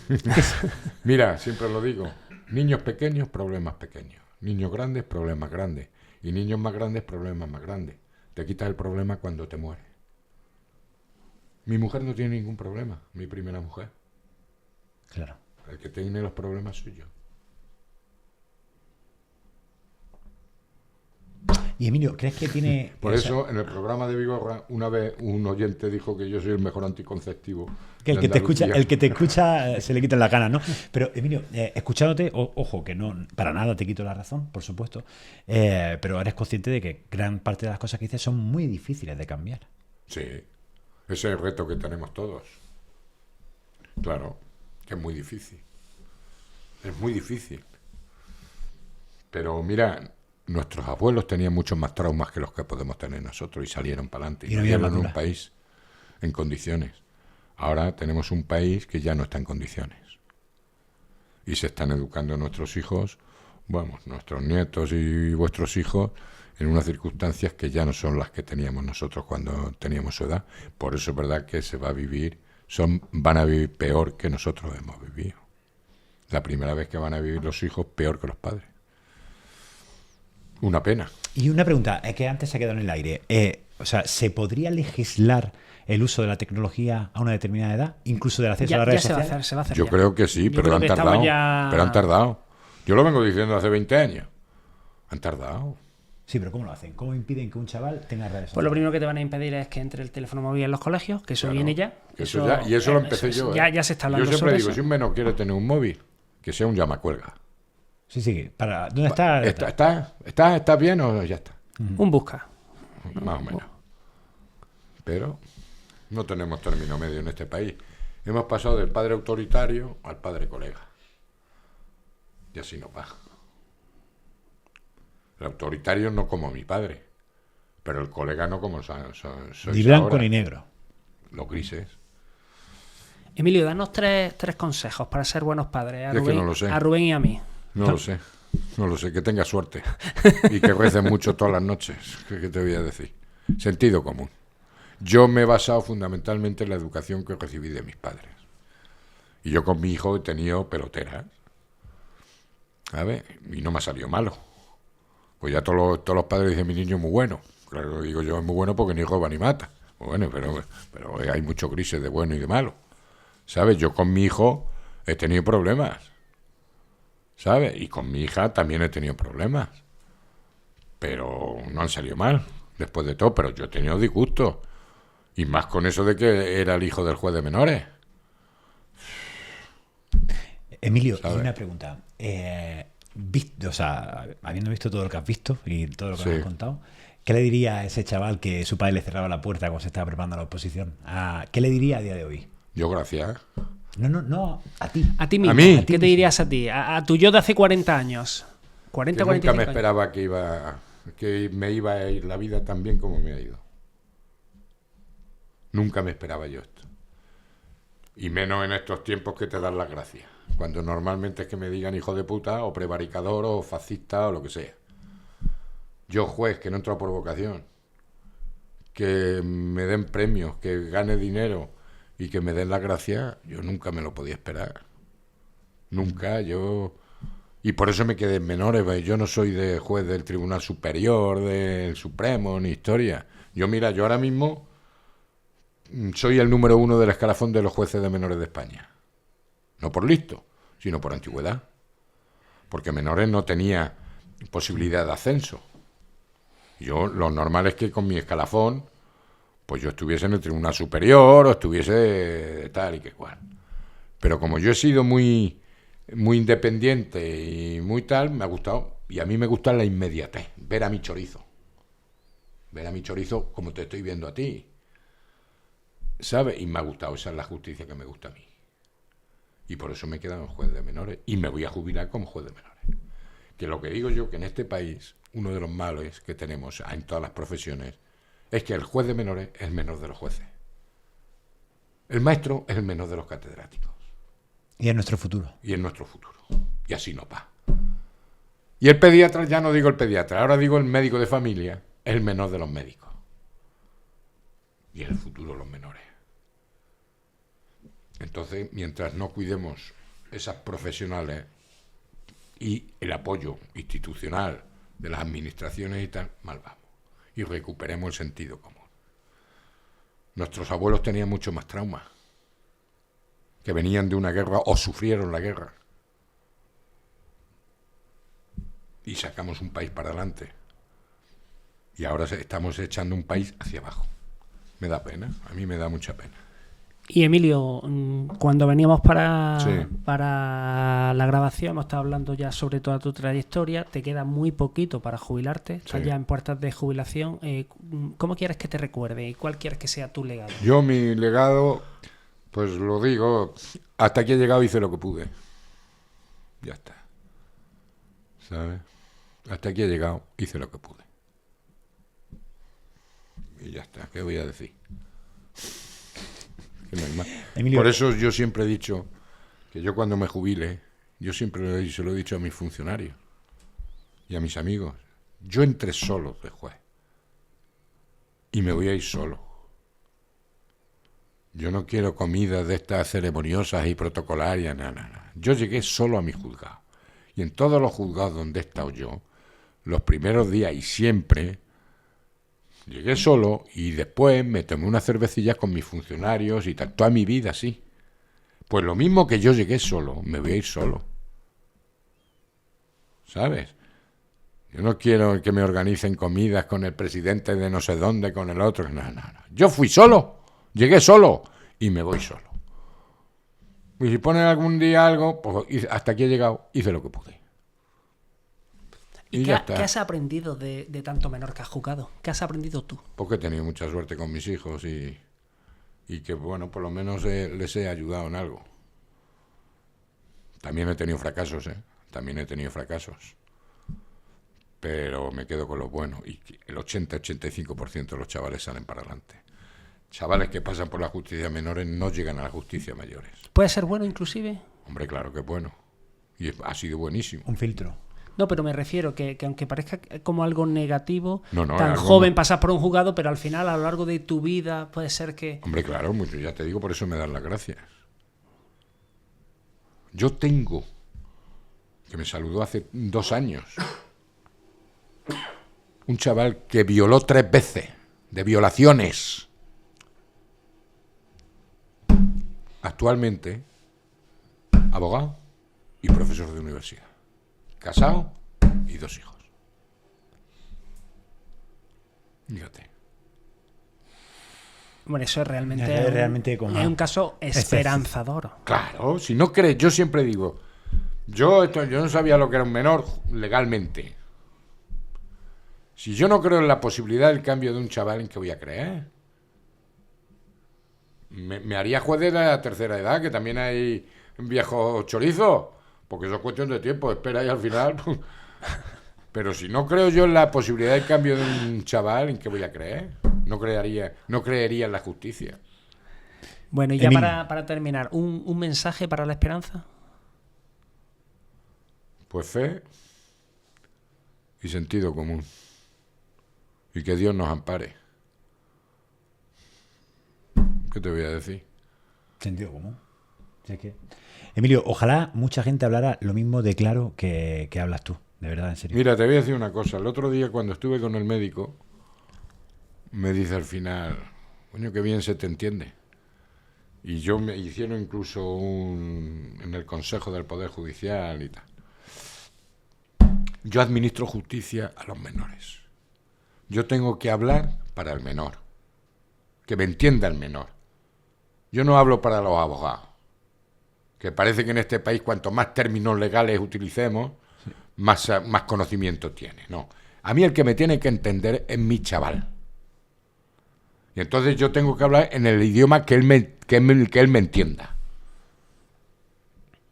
Mira, siempre lo digo. Niños pequeños, problemas pequeños. Niños grandes, problemas grandes. Y niños más grandes, problemas más grandes. Te quitas el problema cuando te mueres. Mi mujer no tiene ningún problema, mi primera mujer. Claro. El que tiene los problemas soy yo. Y Emilio, ¿crees que tiene... Por o sea, eso, en el programa de Vigorra, una vez un oyente dijo que yo soy el mejor anticonceptivo que el de que te escucha, Andalucía. el que te escucha se le quitan las ganas, ¿no? Pero Emilio, escuchándote, ojo, que no, para nada te quito la razón, por supuesto, pero eres consciente de que gran parte de las cosas que dices son muy difíciles de cambiar. Sí, ese es el reto que tenemos todos. Claro, que es muy difícil. Es muy difícil. Pero mira, nuestros abuelos tenían muchos más traumas que los que podemos tener nosotros y salieron para adelante. Y Y no había vivieron en un armadura. país en condiciones. Ahora tenemos un país que ya no está en condiciones. Y se están educando nuestros hijos, vamos, nuestros nietos y vuestros hijos, en unas circunstancias que ya no son las que teníamos nosotros cuando teníamos su edad. Por eso es verdad que se va a vivir, van a vivir peor que nosotros hemos vivido. La primera vez que van a vivir los hijos peor que los padres. Una pena. Y una pregunta, es que antes se ha quedado en el aire. O sea, ¿se podría legislar el uso de la tecnología a una determinada edad, incluso del acceso a las redes se va a sociales? hacer, se va a hacer. Yo ya. creo que sí, Yo pero creo han que estamos tardado. ya- Pero han tardado. Yo lo vengo diciendo hace 20 años. Han tardado. Sí, pero ¿cómo lo hacen? ¿Cómo impiden que un chaval tenga redes Pues sociales? lo primero que te van a impedir es que entre el teléfono móvil en los colegios, que eso Claro, viene ya. Eso ya. Y eso lo empecé yo. Ya se está hablando Yo siempre sobre digo, eso. si un menor quiere tener un móvil, que sea un llamacuelga. Sí, sí. ¿Dónde está? ¿Está bien o ya está? Un busca. Más o menos. Pero no tenemos término medio en este país. Hemos pasado del padre autoritario al padre colega. Y así no va. El autoritario no como mi padre, pero el colega no como sois Ni blanco ahora. ni negro. Los grises. Emilio, danos tres consejos para ser buenos padres. A Es que Rubén, no lo sé. a Rubén y a mí. No lo sé. No lo sé. Que tenga suerte. Y que recen mucho todas las noches. ¿Qué te voy a decir? Sentido común. Yo me he basado fundamentalmente en la educación que recibí de mis padres. Y yo con mi hijo he tenido peloteras. ¿Sabes? Y no me ha salido malo. Pues ya todos los padres dicen, mi niño es muy bueno. Claro, digo yo, es muy bueno porque ni roba ni mata. Bueno, pero hay muchos grises de bueno y de malo. ¿Sabes? Yo con mi hijo he tenido problemas. ¿Sabes? Y con mi hija también he tenido problemas. Pero no han salido mal, después de todo. Pero yo he tenido disgustos. Y más con eso de que era el hijo del juez de menores. Emilio, ¿Sabes? y una pregunta. O sea, habiendo visto todo lo que has visto y todo lo que Sí. nos has contado, ¿qué le diría a ese chaval que su padre le cerraba la puerta cuando se estaba preparando la oposición? ¿Qué le diría a día de hoy? Yo, gracias. No, a ti. A ti mismo. ¿A mí? ¿Qué te dirías a ti? A tu yo de hace 40 años. 40, Que nunca 45 me años. esperaba que me iba a ir la vida tan bien como me ha ido. Nunca me esperaba yo esto. Y menos en estos tiempos que te dan las gracias. Cuando normalmente es que me digan hijo de puta, o prevaricador, o fascista, o lo que sea. Yo, juez, que no entro por vocación, que me den premios, que gane dinero y que me den las gracias, yo nunca me lo podía esperar. Nunca, yo... Y por eso me quedé en menores, ¿ves? Yo no soy de juez del Tribunal Superior, del Supremo, ni historia. Yo, mira, yo ahora mismo soy el número 1 del escalafón de los jueces de menores de España. No por listo, sino por antigüedad. Porque menores no tenía posibilidad de ascenso. Yo, lo normal es que con mi escalafón, pues yo estuviese en el Tribunal Superior o estuviese tal y que cual. Pero como yo he sido muy independiente y muy tal, me ha gustado. Y a mí me gusta la inmediatez, ver a mi chorizo. Ver a mi chorizo como te estoy viendo a ti. ¿Sabes? Y me ha gustado, esa es la justicia que me gusta a mí. Y por eso me he quedado en juez de menores. Y me voy a jubilar como juez de menores. Que lo que digo yo, que en este país, uno de los males que tenemos en todas las profesiones, es que el juez de menores es el menor de los jueces. El maestro es el menor de los catedráticos. Y es nuestro futuro. Y es nuestro futuro. Y así no va. Y el pediatra, ya no digo el pediatra, ahora digo el médico de familia, es el menor de los médicos. Y en el futuro los menores. Entonces, mientras no cuidemos esas profesionales y el apoyo institucional de las administraciones y tal, mal vamos. Y recuperemos el sentido común. Nuestros abuelos tenían mucho más trauma, que venían de una guerra o sufrieron la guerra. Y sacamos un país para adelante. Y ahora estamos echando un país hacia abajo. Me da pena, a mí me da mucha pena. Y Emilio, cuando veníamos Sí. para la grabación, hemos estado hablando ya sobre toda tu trayectoria, te queda muy poquito para jubilarte, estás Sí. ya en puertas de jubilación. ¿Cómo quieres que te recuerde y cuál quieres que sea tu legado? Yo mi legado, pues lo digo, hasta aquí he llegado, hice lo que pude. Ya está. ¿Sabes? Hasta aquí he llegado, hice lo que pude. Y ya está, ¿qué voy a decir? Que no hay más. Emilio. Por eso yo siempre he dicho que yo cuando me jubile, yo siempre se lo he dicho a mis funcionarios y a mis amigos, yo entré solo de juez y me voy a ir solo. Yo no quiero comidas de estas ceremoniosas y protocolarias, nada. Yo llegué solo a mi juzgado. Y en todos los juzgados donde he estado yo, los primeros días y siempre, llegué solo y después me tomé unas cervecillas con mis funcionarios y tal. Toda mi vida así. Pues lo mismo que yo llegué solo, me voy a ir solo. ¿Sabes? Yo no quiero que me organicen comidas con el presidente de no sé dónde, con el otro. No. Yo fui solo, llegué solo y me voy solo. Y si ponen algún día algo, pues hasta aquí he llegado, hice lo que pude. ¿Y ya está. qué has aprendido de tanto menor que has jugado? ¿Qué has aprendido tú? Porque he tenido mucha suerte con mis hijos y que, bueno, por lo menos les he ayudado en algo. También he tenido fracasos, ¿eh? También he tenido fracasos. Pero me quedo con lo bueno. Y el 80-85% de los chavales salen para adelante. Chavales que pasan por la justicia menores no llegan a la justicia mayores. ¿Puede ser bueno inclusive? Hombre, claro que es bueno. Y ha sido buenísimo. Un filtro. No, pero me refiero que aunque parezca como algo negativo, No, tan algo joven no. pasas por un juzgado, pero al final a lo largo de tu vida puede ser que... Hombre, claro, mucho, ya te digo, por eso me dan las gracias. Yo tengo, que me saludó hace 2 años, un chaval que violó 3 veces, de violaciones. Actualmente, abogado y profesor de universidad. Casado y 2 hijos. Fíjate. Bueno, eso es realmente, Es realmente como- es un caso esperanzador. Claro, si no crees, yo siempre digo, yo no sabía lo que era un menor legalmente. Si yo no creo en la posibilidad del cambio de un chaval, ¿en qué voy a creer? Me haría juez de la tercera edad, que también hay viejos chorizos, porque eso es cuestión de tiempo, espera y al final... Pero si no creo yo en la posibilidad del cambio de un chaval, ¿en qué voy a creer? No creería en la justicia. Bueno, y ya Emilio. para terminar, ¿un mensaje para la esperanza? Pues fe y sentido común. Y que Dios nos ampare. ¿Qué te voy a decir? Sentido común. Si es que... Emilio, ojalá mucha gente hablara lo mismo de claro que hablas tú. De verdad, en serio. Mira, te voy a decir una cosa. El otro día cuando estuve con el médico, me dice al final, coño, qué bien se te entiende. Y yo me hicieron incluso en el Consejo del Poder Judicial y tal. Yo administro justicia a los menores. Yo tengo que hablar para el menor. Que me entienda el menor. Yo no hablo para los abogados. Que parece que en este país cuanto más términos legales utilicemos, más conocimiento tiene. No. A mí el que me tiene que entender es mi chaval. Y entonces yo tengo que hablar en el idioma que él me entienda.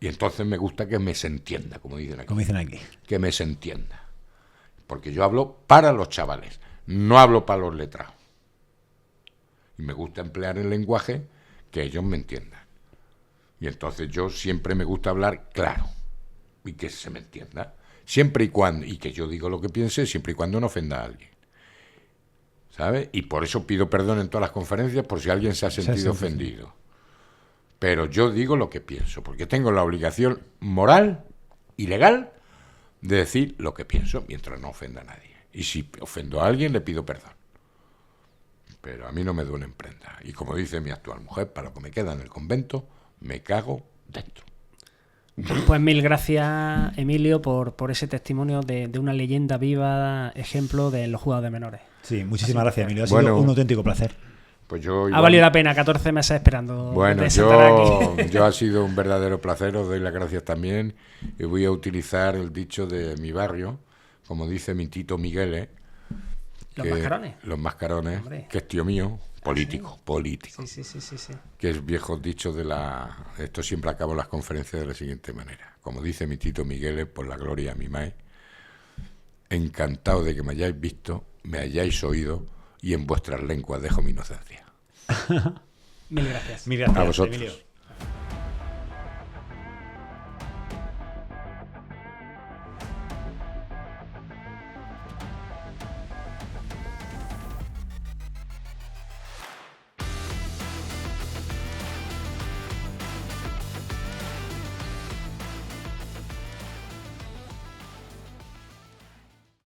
Y entonces me gusta que me se entienda, como dicen aquí. Como dicen aquí. Que me se entienda. Porque yo hablo para los chavales, no hablo para los letrados. Y me gusta emplear el lenguaje que ellos me entiendan. Y entonces yo siempre me gusta hablar claro y que se me entienda. Siempre y cuando, y que yo digo lo que piense, siempre y cuando no ofenda a alguien. ¿Sabes? Y por eso pido perdón en todas las conferencias por si alguien se ha sentido ofendido. Pero yo digo lo que pienso, porque tengo la obligación moral y legal de decir lo que pienso mientras no ofenda a nadie. Y si ofendo a alguien, le pido perdón. Pero a mí no me duele en prenda. Y como dice mi actual mujer, para lo que me queda en el convento, me cago dentro. Pues mil gracias, Emilio, por ese testimonio de una leyenda viva, ejemplo de los juzgados de menores. Sí, muchísimas gracias, Emilio. Ha sido Bueno, un auténtico placer. Pues yo Ha igual- valido la pena 14 meses esperando. Bueno, de sentar aquí. yo ha sido un verdadero placer, os doy las gracias también y voy a utilizar el dicho de mi barrio, como dice mi tito Miguel, Los mascarones. Los mascarones, Hombre. que es tío mío, político, Sí, sí, sí, sí, sí. que es viejo dicho de la... Esto siempre acabo las conferencias de la siguiente manera. Como dice mi tito Miguel, por la gloria a mi mae, encantado de que me hayáis visto, me hayáis oído y en vuestras lenguas dejo mi inocencia. Mil gracias. Mil gracias, A vosotros. Emilio.